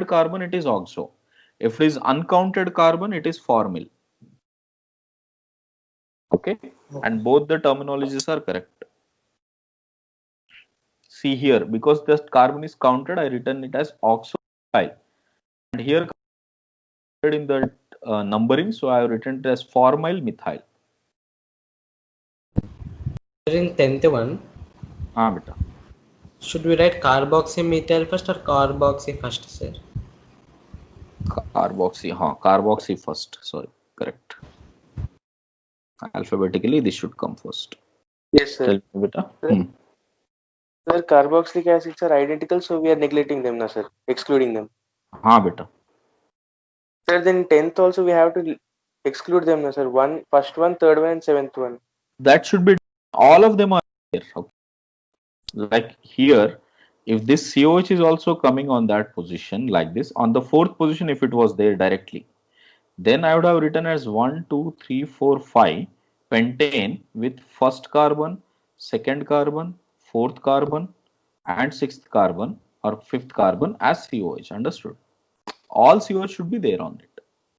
carbon, it is oxo. If it is uncounted carbon, it is formyl. Okay. And both the terminologies are correct. See here, because the carbon is counted, I written it as oxomethyl. And here in the numbering, so I have written it as formyl methyl. In 10th one, beta. Should we write carboxymethyl first or carboxy first, sir? Carboxy first. Sorry, correct. Alphabetically, this should come first. Yes, sir. Tell me, beta. Sir, carboxylic acids are identical, so we are neglecting them now, sir. Excluding them. Beta. Sir, then 10th also we have to exclude them now, sir. First one, third one, and 7th one. That should be, all of them are here. Okay. Like here, if this COH is also coming on that position like this, on the fourth position, if it was there directly, then I would have written as 1, 2, 3, 4, 5 pentane with first carbon, second carbon, fourth carbon, and sixth carbon or fifth carbon as COH. Understood? All COH should be there on it.